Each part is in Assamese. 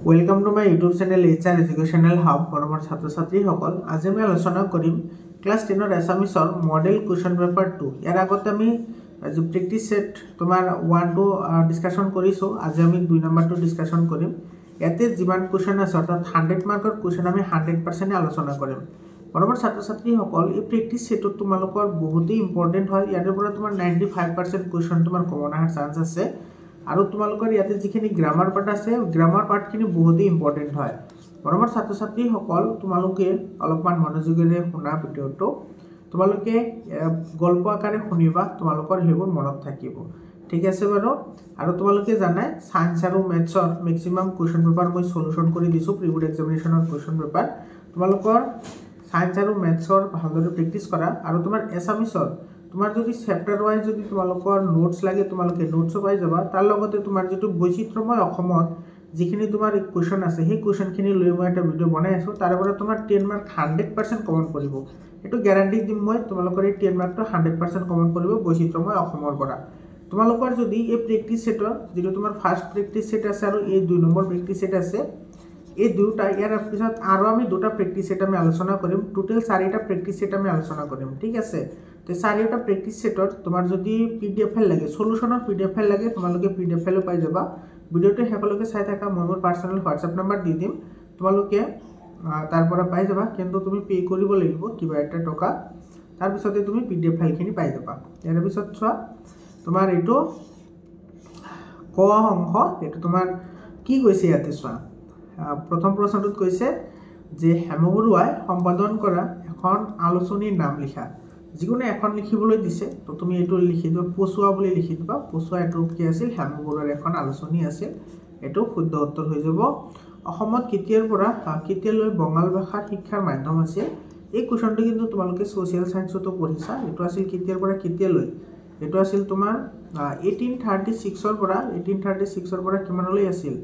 Welcome to my YouTube channel HR educational hub মৰমৰ ছাত্ৰ ছাত্ৰীসকল আজি আমি আলোচনা কৰিম ক্লাস 10 ৰ এছামিছৰ মডেল কোৱেশ্চন পেপাৰ 2 ইয়াৰ আগতে আমি যে প্ৰেক্টিস সেট তোমাৰ 1 2 ডিসকাশন কৰিছো আজি আমি 2 নম্বৰটো ডিসকাশন কৰিম ইয়াতে যিমান কোৱেশ্চন আছে অৰ্থাৎ 100 মাৰ্কৰ কোৱেশ্চন আমি 100% আলোচনা কৰিম মৰমৰ ছাত্ৰ ছাত্ৰীসকল এই প্ৰেক্টিস সেটত তোমালোকৰ বহুতেই ইম্পৰ্টেন্ট হয় ইয়াৰ পৰা তোমাৰ 95% কোৱেশ্চন তোমাৰ কমন আহাৰ চান্স আছে আৰু তোমালোকৰ ইয়াতে যিখিনি গ্ৰামাৰ পাৰ্ট আছে গ্ৰামাৰ পাৰ্টখিনি বহুতেই ইম্পৰ্টেন্ট হয় মৰমৰ ছাত্ৰ ছাত্ৰীসকল তোমালোকে অলপমান মনোযোগেৰে শুনা ভিডিওটো তোমালোকে গল্প আকাৰে শুনিবা তোমালোকৰ হেবোৰ মনত থাকিব ঠিক আছে বাৰু আৰু তোমালোকে জানাই সায়েন্স আৰু ম্যাথছৰ ম্যাক্সিমাম কোৱেশ্চন পেপাৰ মই সলিউশন কৰি দিছো প্ৰিভিউড এক্সামিনেশনৰ কোৱেশ্চন পেপাৰ তোমালোকৰ সায়েন্স আৰু ম্যাথছৰ ভালদৰে প্ৰেক্টিস কৰা আৰু তোমাৰ এছামিছৰ তোমাৰ যদি চ্যাপ্টাৰ ওয়াইজ যদি তোমালোকৰ নোটস লাগে তোমালোকে নোটস পাই যাবা তাৰ লগতে তোমাৰ যেটো বৈচিত্ৰ্যময় অসমত যিখিনি তোমাৰ কোৱেশ্চন আছে সেই কোৱেশ্চনখিনি লৈ মই এটা ভিডিও বনাই আছো তাৰ পৰা তোমাৰ 10 মাৰ্ক 100% কমন পৰিব এটো গ্যাৰান্টি দিম মই তোমালোকৰ এই 10 মাৰ্কটো 100% কমন পৰিব বৈচিত্ৰ্যময় অসমৰ পৰা তোমালোকৰ যদি এই প্ৰেক্টিস সেটৰ যেটো তোমাৰ ফাৰ্স্ট প্ৰেক্টিস সেট আছে আৰু এই 2 নম্বৰ প্ৰেক্টিস সেট আছে এই দুটা ইয়াৰ পিছত আৰু আমি দুটা প্ৰেক্টিস সেট আমি আলোচনা কৰিম টোটাল 4টা প্ৰেক্টিস সেট আমি আলোচনা কৰিম ঠিক আছে তো 4টা প্ৰেক্টিস সেটৰ তোমাৰ যদি পিডিএফ ফাইল লাগে সলিউশনৰ পিডিএফ ফাইল লাগে তোমালোকে পিডিএফ ফাইল পাই যাবা ভিডিওটো হেকলৈকে চাই থাকা মই মোৰ পাৰ্সোনাল WhatsApp নম্বৰ দি দিম তোমালোকে তাৰ পৰা পাই যাবা কিন্তু তুমি পে কৰিব লাগিব কিবা এটা টকা তাৰ পিছতে তুমি পিডিএফ ফাইলখিনি পাই যাবা ইয়াৰ পিছত চোৱা তোমাৰ এটো ক অংশ এটো তোমাৰ কি কৈছে ইয়াতে চোৱা প্ৰথম প্ৰশ্নটোত কৈছে যে হেমবৰুৱাই সম্পাদন কৰা এখন আলোচনীৰ নাম লিখা যিকোনো এখন লিখিবলৈ দিছে তো তুমি এটো লিখি দিবা পছুৱা বুলি লিখি দিবা পছুৱা এটো কি আছিল হেমবৰুৱাৰ এখন আলোচনী আছিল এটো শুদ্ধ উত্তৰ হৈ যাব অসমত কেতিয়াৰ পৰা কেতিয়ালৈ বঙাল ভাষাৰ শিক্ষাৰ মাধ্যম আছিল এই কোৱেশ্চনটো কিন্তু তোমালোকে সোশ্যাল সায়েন্সতো পঢ়িছা এটো আছিল কেতিয়াৰ পৰা কেতিয়ালৈ এটো আছিল তোমাৰ 1836 ৰ পৰা 1836 ৰ পৰা কিমানলৈ আছিল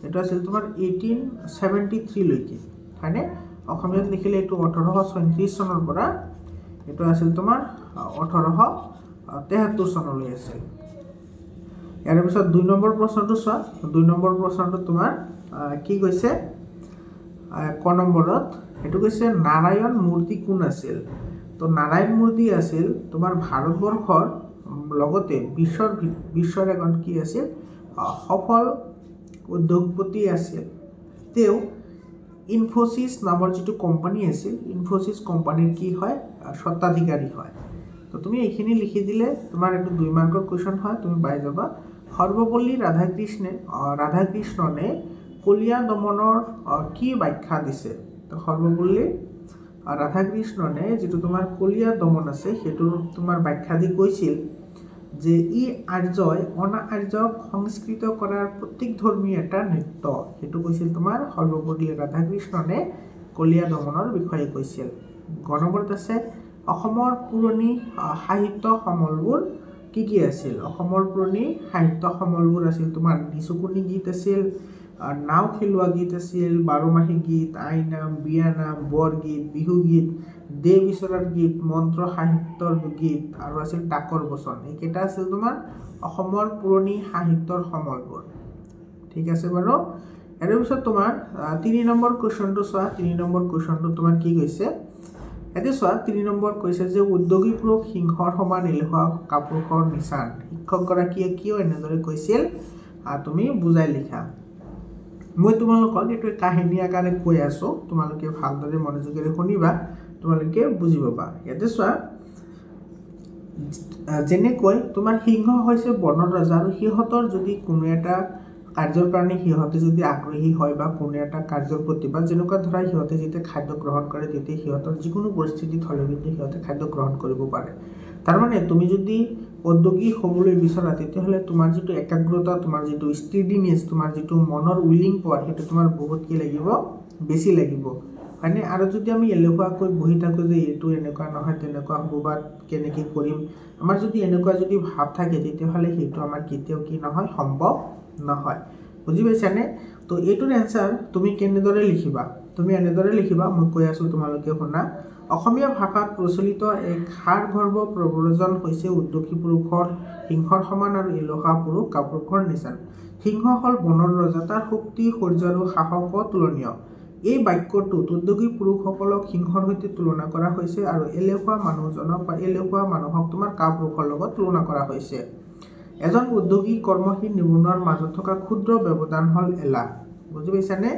এটো আছিল তোমাৰ 1873 লৈকে হয়নে অসমীয়াত লিখিলে এটো 1837 চনৰ পৰা এটো আছিল তোমাৰ 1873 চনলৈ আছিল ইয়াৰ পিছত 2 নম্বৰ প্ৰশ্নটো চোৱা 2 নম্বৰ প্ৰশ্নটো তোমাৰ কি কৈছে ক নম্বৰত এটো কৈছে নাৰায়ণ মূৰ্তি কোন আছিল তো নাৰায়ণ মূৰ্তি আছিল তোমাৰ ভাৰতবৰ্ষৰ লগতে বিশ্বৰ এখন কি আছিল সফল উদ্যোগপতি আছিল তেও ইনফোসিস নামৰ যেটো কোম্পানী আছিল ইনফোসিস কোম্পানীৰ কি হয় স্বত্বাধিকাৰী হয় তো তুমি এইখিনি লিখি দিলে তোমাৰ এটো 2 মাৰ্কৰ কোৱেশ্চন হয় তুমি পাই যাবা সৰ্বপল্লী ৰাধাকৃষ্ণনে কলিয়া দমনৰ কি ব্যাখ্যা দিছে তো সৰ্বপল্লী ৰাধাকৃষ্ণনে যেটো তোমাৰ কলিয়া দমন আছে হেতু তোমাৰ ব্যাখ্যা দি কৈছিল যে ই আৰ্যই অনা আৰ্যক সংস্কৃত কৰাৰ প্ৰতীক ধৰ্মী এটা নৃত্য হেতু কৈছিল তোমাৰ সৰ্বপল্লী ৰাধাকৃষ্ণনে কলিয়া দমনৰ বিষয়ে কৈছিল গণবৰ্ত আছে অসমৰ পুৰণি সাহিত্য সমলবোৰ কি আছিল অসমৰ পুৰণি সাহিত্য সমলবোৰ আছিল তোমাৰ নিচুকনি গীত আছিল নাও খেলুৱা গীত আছিল বাৰমাহী গীত আইনাম বিয়ানাম বৰগীত বিহু গীত দেৱ ঈশ্বৰৰ গীত মন্ত্ৰ সাহিত্যৰ গীত আৰু আছিল ডাকৰ বচন এইকেইটা আছিল তোমাৰ অসমৰ পুৰণি সাহিত্যৰ সমলবোৰ ঠিক আছে বাৰু এৰ পিছত তোমাৰ 3 নম্বৰ কোৱেশ্চনটো চোৱা 3 নম্বৰ কোৱেশ্চনটো তোমাৰ কি কৈছে এতে চোৱা 3 নম্বৰ কৈছে যে উদ্যোগী পুৰুষ সিংহৰ সমান এলেহুৱা কাপুৰুষৰ নিচান শিক্ষক গৰাকীয়ে কিয় এনেদৰে কৈছিল তুমি বুজাই লিখা মই তোমালোকক এটো কাহিনী আকাৰে কৈ আছো তোমালোকে ভালদৰে মনোযোগেৰে শুনিবা তোমালোকে বুজি পাবা ইয়াতে চোৱা যেনে কৈ তোমাৰ সিংহ হৈছে বনৰ ৰজা আৰু সিহঁতৰ যদি কোনো এটা কাৰ্যৰ কাৰণে সিহঁতে যদি আগ্ৰহী হয় বা কোনো এটা কাৰ্যৰ প্ৰতি বা যেনেকুৱা ধৰা সিহঁতে যেতিয়া খাদ্য গ্ৰহণ কৰে তেতিয়া সিহঁতৰ যিকোনো পৰিস্থিতিত হলে কিন্তু সিহঁতে খাদ্য গ্ৰহণ কৰিব পাৰে তাৰ মানে তুমি যদি উদ্যোগী হ'বলৈ বিচৰা তেতিয়াহলে তোমাৰ যেটো একাগ্ৰতা তোমাৰ যেটো ষ্টেডিনেছ তোমাৰ যেটো মনৰ উইলিং পাৱাৰ হেতু তোমাৰ বহুত কি লাগিব বেছি লাগিব মানে আৰু যদি আমি এলেহুৱাকৈ বহি থাকো যে এটো এনেকুৱা নহয় তেনেকুৱা হ'ব বা কেনেকৈ কৰিম আমাৰ যদি এনেকুৱা যদি ভাব থাকে তেতিয়াহলে হেতু আমাৰ কেতিয়াও কি নহয় সম্ভৱ নহয় বুজি পাইছানে তো এইটোৰ এনসাৰ তুমি কেনেদৰে লিখিবা তুমি এনেদৰে লিখিবা মই কৈ আছো তোমালোকে শুনা অসমীয়া ভাষাত প্ৰচলিত এক সাৰগৰ্ভ প্ৰব্ৰজন হৈছে উদ্যোগী পুৰুষৰ সিংহৰ সমান আৰু এলোহা পুৰুষ কাপুৰুষৰ নিচান সিংহ হল বনৰ ৰজা তাৰ শক্তি সৌৰ্য আৰু সাহস তুলনীয় এই বাক্যটোত উদ্যোগী পুৰুষসকলক সিংহৰ সৈতে তুলনা কৰা হৈছে আৰু এলেহুৱা মানুহজনক বা এলেহুৱা মানুহক তোমাৰ কাপুৰুষৰ লগত তুলনা কৰা হৈছে এজন উদ্যোগী কৰ্মহীন নিবনুৱাৰ মাজত থকা ক্ষুদ্ৰ ব্যৱধান হল এলাহ বুজি পাইছানে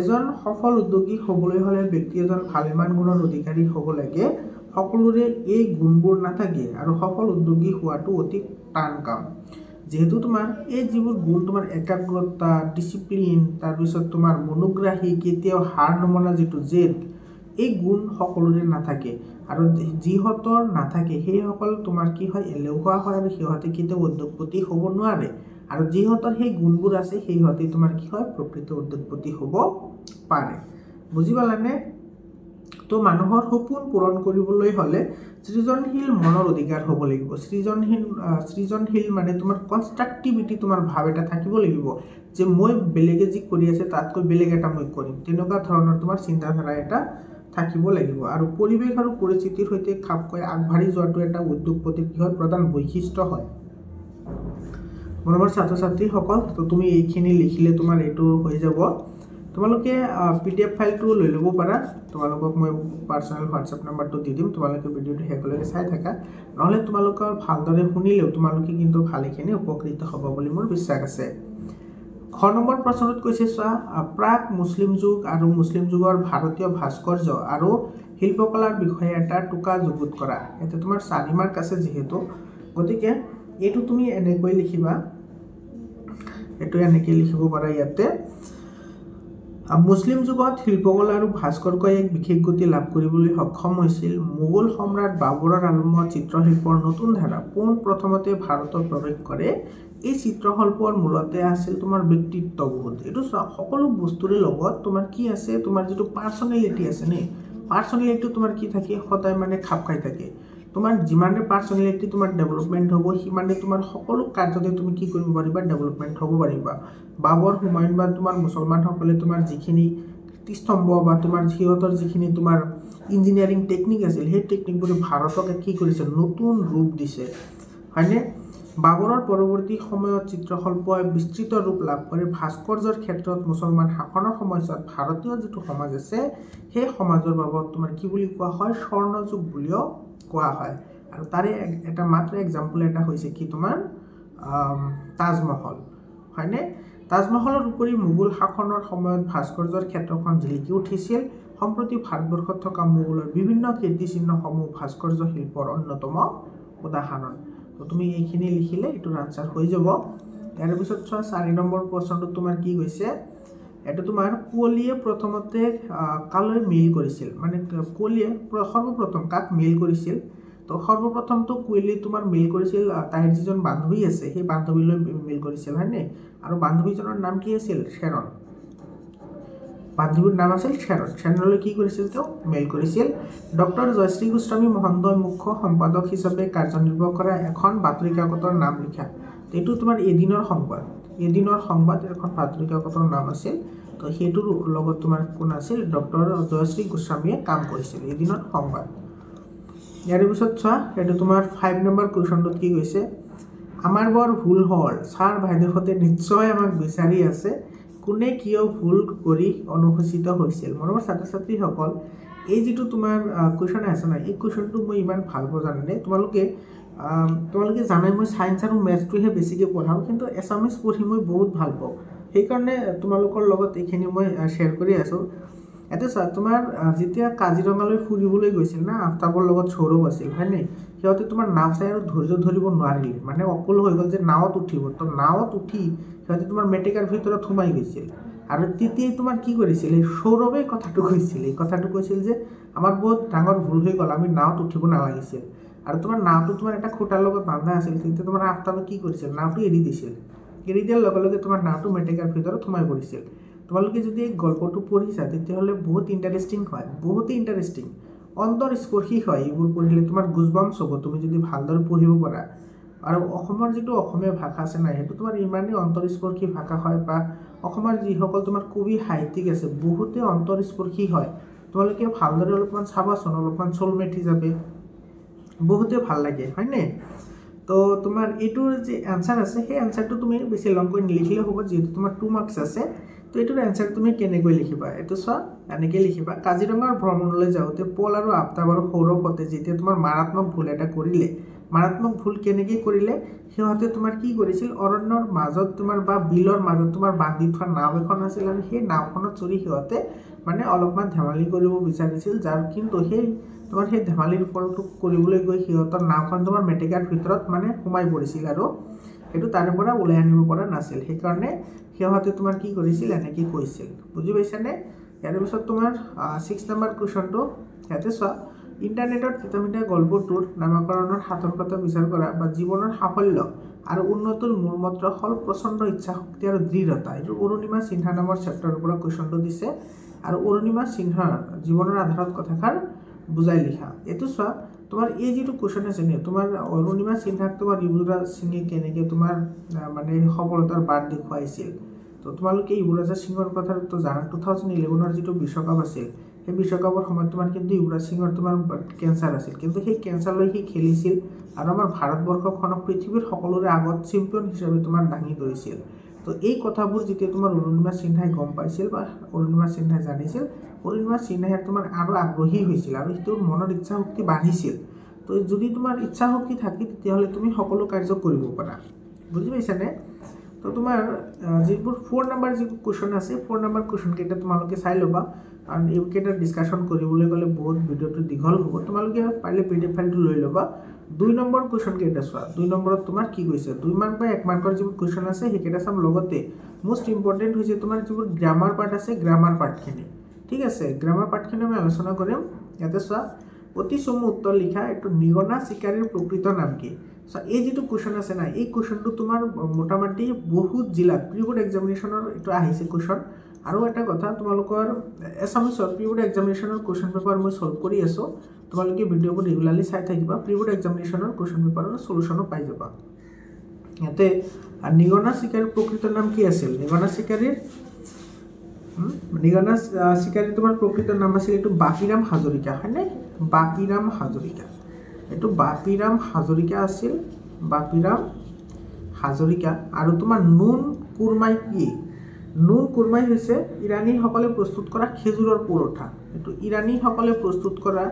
এজন সফল উদ্যোগী হ'বলৈ হলে ব্যক্তি এজন ভালেমান গুণৰ অধিকাৰী হ'ব লাগে সকলোৰে এই গুণবোৰ নাথাকে আৰু সফল উদ্যোগী হোৱাটো অতি টান কাম যেহেতু তোমাৰ এই যিবোৰ গুণ তোমাৰ একাগ্ৰতা ডিসিপ্লিন তাৰ পিছত তোমাৰ মনোগ্ৰাহী কেতিয়াও হাৰ নমনা যেটো জেদ এই গুণ সকলোৰে নাথাকে আৰু যিহতৰ নাথাকে সেই সকল তোমাৰ কি হয় এলেহুৱা হয় আৰু সিহঁতে কেতিয়াও উদ্যোগপতি হ'ব নোৱাৰে আৰু যিহতৰ সেই গুণবোৰ আছে সেইহতে তোমাৰ কি হয় প্ৰকৃত উদ্যোগপতি হ'ব পাৰে বুজি পালানে তো মানুহৰ সপোন পূৰণ কৰিবলৈ হলে সৃজনশীল মনৰ অধিকাৰ হ'ব লাগিব সৃজনশীল মানে তোমাৰ কনস্ট্ৰাকটিভিটি তোমাৰ ভাৱ এটা থাকিব লাগিব যে মই বেলেগে যি কৰি আছে তাতকৈ বেলেগ এটা মই কৰিম তেনেকুৱা ধৰণৰ তোমাৰ চিন্তাধাৰা এটা থাকিব লাগিব আৰু পৰিৱেশ আৰু পৰিস্থিতিৰ সৈতে খাপ খাই আগবাঢ়ি যোৱাটো এটা উদ্যোগপতিৰ কি হয় প্ৰধান বৈশিষ্ট্য হয় মৰমৰ ছাত্ৰ-ছাত্ৰী সকল তো তুমি এইখিনি লিখিলে তোমাৰ এটো হৈ যাব তোমালোকে পিডিএফ ফাইলটো লৈ ল'ব পাৰা তোমালোকক মই পাৰ্সোনাল হোৱাটসএপ নাম্বাৰটো দি দিম তোমালোকে ভিডিওটো হেকলৈকে চাই থাকা নহলে তোমালোকৰ ভালদৰে শুনিলেও তোমালোকে কিন্তু ভালেখিনি উপকৃত হ'ব বুলি মোৰ বিশ্বাস আছে খ নম্বৰ প্ৰশ্নত কৈছে চোৱা প্ৰাক মুছলিম যুগ আৰু মুছলিম যুগৰ ভাৰতীয় ভাস্কৰ্য আৰু শিল্পকলাৰ বিষয়ে এটা টুকা যুগুত কৰা এতে তোমাৰ 4 মাৰ্ক আছে যেহেতু গতিকে এটো তুমি এনেকৈ লিখিবা এটো এনেকৈ লিখিব পাৰা ইয়াতে মুছলিম যুগত শিল্পকলা আৰু ভাস্কৰ্যই এক বিশেষ গতি লাভ কৰিবলৈ সক্ষম হৈছিল মোগল সম্ৰাট বাবৰৰ আৰম্ভ চিত্ৰশিল্পৰ নতুন ধাৰা পোন প্ৰথমতে ভাৰতত প্ৰৱেশ কৰে এই চিত্ৰশিল্পৰ মূলতে আছিল তোমাৰ ব্যক্তিত্ববোধ এটো সকলো বস্তুৰে লগত তোমাৰ কি আছে তোমাৰ যেটো পাৰ্সোনালিটি আছে নে পাৰ্সোনালিটি তোমাৰ কি থাকে সদায় মানে খাপ খাই থাকে তোমাৰ যিমানে পাৰ্সোনালিটি তোমাৰ ডেভেলপমেন্ট হ'ব সিমানে তোমাৰ সকলো কাৰ্যতে তুমি কি কৰিব পাৰিবা ডেভেলপমেন্ট হ'ব পাৰিবা বাবৰ হুমায়ুন বা তোমাৰ মুছলমান সকলে তোমাৰ যিখিনি কীৰ্তিস্তম্ভ বা তোমাৰ সিহঁতৰ যিখিনি তোমাৰ ইঞ্জিনিয়াৰিং টেকনিক আছিল সেই টেকনিকবোৰ ভাৰতক কি কৰিছে নতুন ৰূপ দিছে হয়নে বাবৰৰ পৰৱৰ্তী সময়ত চিত্ৰশিল্পই বিস্তৃত ৰূপ লাভ কৰে ভাস্কৰ্যৰ ক্ষেত্ৰত মুছলমান শাসনৰ সময়ত ভাৰতীয় যেটো সমাজ আছে সেই সমাজৰ বাবদ তোমাৰ কি বুলি কোৱা হয় স্বৰ্ণযুগ বুলিও কোৱা হয় আৰু তাৰে এটা মাত্ৰ এক্সাম্পল এটা হৈছে কি তোমাৰ তাজমহল হয়নে তাজমহলৰ উপৰি মোগল শাসনৰ সময়ত ভাস্কৰ্যৰ ক্ষেত্ৰখন জিলিকি উঠিছিল সম্প্ৰতি ভাৰতবৰ্ষত থকা মোগলৰ বিভিন্ন কীৰ্তিচিহ্নসমূহ ভাস্কৰ্য শিল্পৰ অন্যতম উদাহৰণ তো তুমি এইখিনি লিখিলে এটোৰ আনসাৰ হৈ যাব ইয়াৰ পিছত 4 নম্বৰ প্ৰশ্নটো তোমাৰ কি হৈছে এটা তোমাৰ কুৱলিয়ে প্ৰথমতে কালৈ মেইল কৰিছিল মানে কুৱলিয়ে সৰ্বপ্ৰথম কাক মেইল কৰিছিল তো সৰ্বপ্ৰথমটো কুৱলি তোমাৰ মেইল কৰিছিল তাইৰ যিজন বান্ধৱী আছে সেই বান্ধৱীলৈ মেইল কৰিছিল হয়নে আৰু বান্ধৱীজনৰ নাম কি আছিল শেৰণ বান্ধৱীৰ নাম আছিল শেৰণলৈ কি কৰিছিল তো মেইল কৰিছিল ডক্টৰ জয়শ্ৰী গোস্বামী মহন্তই মুখ্য সম্পাদক হিচাপে কাৰ্যনিৰ্বাহ কৰা এখন বাতৰি কাকতৰ নাম লিখা এটো তোমাৰ এদিনৰ সংবাদ এখন বাতৰি কাকতৰ নাম আছিল তো হেতুৰ লগত তোমাৰ কোন আছিল ডক্টৰ জয়শ্ৰী গোস্বামীয়ে কাম কৰিছিল এদিনৰ সংবাদ ইয়াৰ পিছত চোৱা এটো তোমাৰ 5 নম্বৰ কোৱেশ্চনটো কি কৈছে আমাৰ বৰ ভুল হল স্যাৰ ভাইদেউহতে নিশ্চয় আমাক বিচাৰি আছে কোনে কিয় ভুল কৰি অনুসূচিত হৈছিল মৰমৰ ছাত্ৰ-ছাত্ৰী সকল এই যেটো তোমাৰ কোৱেশ্চন আছে না এই কোৱেশ্চনটো মই ইমান ভাল জানানে তোমালোকে জানাই মই সায়েন্স আৰু ম্যাথটোহে বেছিকৈ পঢ়াও কিন্তু এছামিজ পঢ়ি মই বহুত ভাল পাওঁ সেই কাৰণে তোমালোকৰ লগত এইখিনি মই শেয়াৰ কৰি আছো এতে তোমাৰ যেতিয়া কাজিৰঙালৈ ফুৰিবলৈ গৈছিল না আফতাবৰ লগত সৌৰভ আছিল হয়নে সিহঁতে তোমাৰ নাও চাই আৰু ধৈৰ্য ধৰিব নোৱাৰিলে মানে অকল হৈ গল যে নাওত উঠিব তো নাওত উঠি সিহঁতে তোমাৰ মেটেকাৰ ভিতৰত সোমাই গৈছিল আৰু তেতিয়াই তোমাৰ কি কৰিছিল সৌৰভে কথাটো কৈছিল যে আমাৰ বহুত ডাঙৰ ভুল হৈ গল আমি নাওত উঠিব নালাগিছিল আৰু তোমাৰ নাওটো তোমাৰ এটা খুঁটাৰ লগত বান্ধা আছিল কিন্তু তোমাৰ আফতাবে কি কৰিছিল নাওটো এৰি দিছিল এৰি দিয়াৰ লগে লগে তোমাৰ নাওটো মেটেকাৰ ভিতৰত সোমাই পৰিছিল তোমালোকে যদি এই গল্পটো পঢ়িছা তেতিয়াহলে বহুত ইন্টাৰেস্টিং হয় অন্তৰস্পৰ্শী হয় এইবোৰ পঢ়িলে তোমাৰ গুজবাম্পছ হ'ব তুমি যদি ভালদৰে পঢ়িব পাৰা আৰু অসমৰ যিটো অসমীয়া ভাষা আছে নাই সেইটো তোমাৰ ইমানেই অন্তৰস্পৰ্শী ভাষা হয় বা অসমৰ যিসকল তোমাৰ কবি সাহিত্যিক আছে বহুতে অন্তৰস্পৰ্শী হয় তোমালোকে ভালদৰে অলপমান চাবাচোন অলপমান চল মেথি যাবে বহুতে ভাল লাগে হয়নে তো তোমাৰ এইটোৰ যে এনসাৰ আছে সেই এনসাৰটো তুমি বেছি লংকৈ নিলিখিলে হ'ব যেহেতু তোমাৰ 2 মাৰ্কস আছে তো এইটোৰ এনসাৰ তুমি কেনেকৈ লিখিবা এইটো চোৱা এনেকৈ লিখিবা কাজিৰঙাৰ ভ্ৰমণলৈ যাওঁতে পল আৰু আফতাব আৰু সৌৰভতে যেতিয়া তোমাৰ মাৰাত্মক ভুল এটা কৰিলে মাৰাত্মক ভুল কেনেকৈ কৰিলে সিহঁতে তোমাৰ কি কৰিছিল অৰণ্যৰ মাজত তোমাৰ বা বিলৰ মাজত তোমাৰ বান্ধি থোৱা নাও এখন আছিল আৰু সেই নাওখনত চৰি সিহঁতে মানে অলপমান ধেমালি কৰিব বিচাৰিছিল যাৰ কিন্তু সেই তোমাৰ সেই ধেমালিৰ ফলটো কৰিবলৈ গৈ সিহঁতৰ নাওখন তোমাৰ মেটেকাৰ ভিতৰত মানে সোমাই পৰিছিল আৰু সেইটো তাৰ পৰা ওলাই আনিব পৰা নাছিল সেইকাৰণে সিহঁতে তোমাৰ কি কৰিছিল এনেকৈ কৈছিল বুজি পাইছানে ইয়াৰ পিছত তোমাৰ 6 নম্বৰ কোৱেশ্চনটো ইয়াতে চোৱা ইণ্টাৰনেটত কিতামিটা গল্পটোৰ নামকৰণৰ সাৰ্থকতা বিচাৰ কৰা বা জীৱনৰ সাফল্য আৰু উন্নতিৰ মূল মন্ত্ৰ হ'ল প্ৰচণ্ড ইচ্ছা শক্তি আৰু দৃঢ়তা এইটো অৰুণিমা সিনহা নামৰ চেপ্টাৰৰ পৰা কোৱেশ্চনটো দিছে আৰু অৰুণিমা সিনহাৰ জীৱনৰ আধাৰত কথাষাৰ বুজাই লিখা এইটো চোৱা তোমাৰ এই যিটো কোৱেশ্চন আছে নে তোমাৰ অৰুণিমা সিনহাক তোমাৰ যুৱৰাজ সিঙে কেনেকৈ তোমাৰ মানে সফলতাৰ বাট দেখুৱাইছিল তো তোমালোকে যুৱৰাজ সিঙৰ কথাটো জানা 2011ৰ যিটো বিশ্বকাপ আছিল সেই বিশ্বকাপৰ সময়ত তোমাৰ কিন্তু যুৱৰাজ সিঙৰ তোমাৰ কেঞ্চাৰ আছিল কিন্তু সেই কেঞ্চাৰলৈ সি খেলিছিল আৰু আমাৰ ভাৰতবৰ্ষখনক পৃথিৱীৰ সকলোৰে আগত চেম্পিয়ন হিচাপে তোমাৰ দাঙি ধৰিছিল তো এই কথাবোৰ যেতিয়া তোমাৰ অৰুণিমা সিনহাই গম পাইছিল বা অৰুণিমা সিনহাই জানিছিল অৰুণিমা সিনহাই তোমাৰ আৰু আগ্ৰহী হৈছিল আৰু তোৰ মনৰ ইচ্ছা শক্তি বাঢ়িছিল তো যদি তোমাৰ ইচ্ছা শক্তি থাকে তেতিয়াহ'লে তুমি সকলো কাৰ্য কৰিব পাৰা বুজি পাইছানে তো তোমাৰ যিবোৰ 4 নম্বৰ যি কোৱেশ্চন আছে 4 নম্বৰ কোৱেশ্চন কেইটা তোমালোকে চাই ল'বা আৰু এইকেইটা ডিসকাশন কৰিবলৈ গ'লে বহুত ভিডিওটো দীঘল হ'ব তোমালোকে পাৰিলে পিডিএফ ফাইলটো লৈ ল'বা 2 নম্বৰ কোৱেশ্চন কেইটা চোৱা 2 নম্বৰত তোমাৰ কি কৈছে 2 মাৰ্ক বা 1 মাৰ্কৰ যিবোৰ কোৱেশ্চন আছে সেইকেইটা চাম লগতে মোস্ট ইম্পৰ্টেন্ট হৈছে তোমাৰ যিবোৰ গ্ৰামাৰ পাৰ্ট আছে গ্ৰামাৰ পাৰ্টখিনি ঠিক আছে গ্ৰামাৰ পাৰ্টখিনি আমি আলোচনা কৰিম ইয়াতে চোৱা অতি চমু উত্তৰ লিখা এইটো নিগনা শিকাৰীৰ প্ৰকৃত নাম কি সো এই যেটো কোৱেশ্চন আছে না এই কোৱেশ্চনটো তোমাৰ মোটামুটি বহুত জিলাত প্ৰিবোৰ্ড এক্সামিনেশনৰ এটো আহিছে কোৱেশ্চন আৰু এটা কথা তোমালোকৰ এছামিছৰ প্ৰিবোৰ্ড এক্সামিনেশনৰ কোৱেশ্চন পেপাৰ মই সলভ কৰি আছো তোমালোকে ভিডিওবোৰ ৰেগুলাৰলি চাই থাকিবা প্ৰিবোৰ্ড এক্সামিনেশনৰ কোৱেশ্চন পেপাৰৰ সলিউশনো পাই যাবা ইয়াতে নিগনা শিকাৰীৰ প্ৰকৃত নাম কি আছিল নিগনা শিকাৰীৰ তোমাৰ প্ৰকৃত নাম আছিল এটো বাপিৰাম হাজৰিকা হয়নে বাপিৰাম হাজৰিকা এটো বাপিৰাম হাজৰিকা আছিল বাপিৰাম হাজৰিকা আৰু তোমাৰ নুন কুৰমাই কি নুন কুৰমাই হৈছে ইৰানী সকলে প্ৰস্তুত কৰা খেজুৰৰ পৰঠা এটো ইৰানী সকলে প্ৰস্তুত কৰা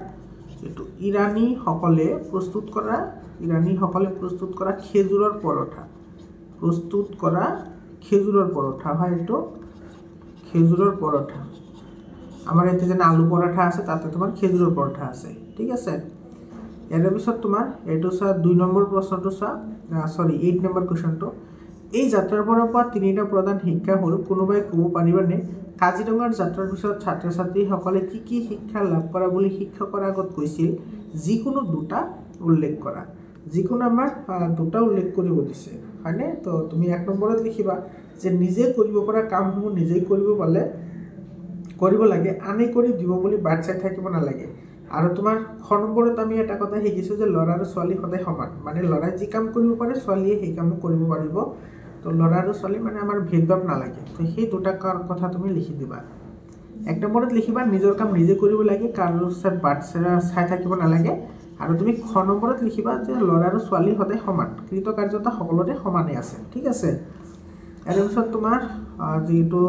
খেজুৰৰ পৰঠা হয় এটো খেজুৰৰ পৰঠা আমাৰ এতে যেন আলু পৰঠা আছে তাতে তোমাৰ খেজুৰৰ পৰঠা আছে ঠিক আছে ইয়াৰ পিছত তোমাৰ এটো চা 2 নম্বৰ প্ৰশ্নটো চা 8 নম্বৰ কোৱেশ্চনটো এই যাত্ৰাৰ পৰা পোৱা তিনিটা প্ৰধান শিক্ষা হ'ল কোনোবাই ক'ব পাৰিবনে কাজিৰঙাৰ যাত্ৰাৰ পিছত ছাত্ৰ-ছাত্ৰী সকলে কি শিক্ষা লাভ কৰা বুলি শিক্ষকৰ আগত কৈছিল যিকোনো দুটা উল্লেখ কৰা যিকোনো আমাৰ দুটা উল্লেখ কৰিব দিছে হয়নে তো তুমি 1 নম্বৰত লিখিবা যে নিজে কৰিব পৰা কামসমূহ নিজে কৰিব লাগে আনে কৰি দিব বুলি বাট চাই থাকিব নালাগে আৰু তোমাৰ খনম্বৰত আমি এটা কথা শিকিছো যে ল'ৰা আৰু ছোৱালী সদায় সমান মানে ল'ৰাই যি কাম কৰিব পাৰে ছোৱালীয়ে সেই কাম কৰিব পাৰিব তো ল'ৰা আৰু ছোৱালী মানে আমাৰ ভেদভাৱ নালাগে তো সেই দুটা কথা তুমি লিখি দিবা 1 নম্বৰত লিখিবা নিজৰ কাম নিজে কৰিব লাগে কাৰো বাট চাই থাকিব নালাগে আৰু তুমি খ নম্বৰত লিখিবা যে ল'ৰা আৰু ছোৱালী সদায় সমান কৃতকাৰ্যতা সকলোৰে সমানে আছে ঠিক আছে এৰ পিছত তোমাৰ যেটো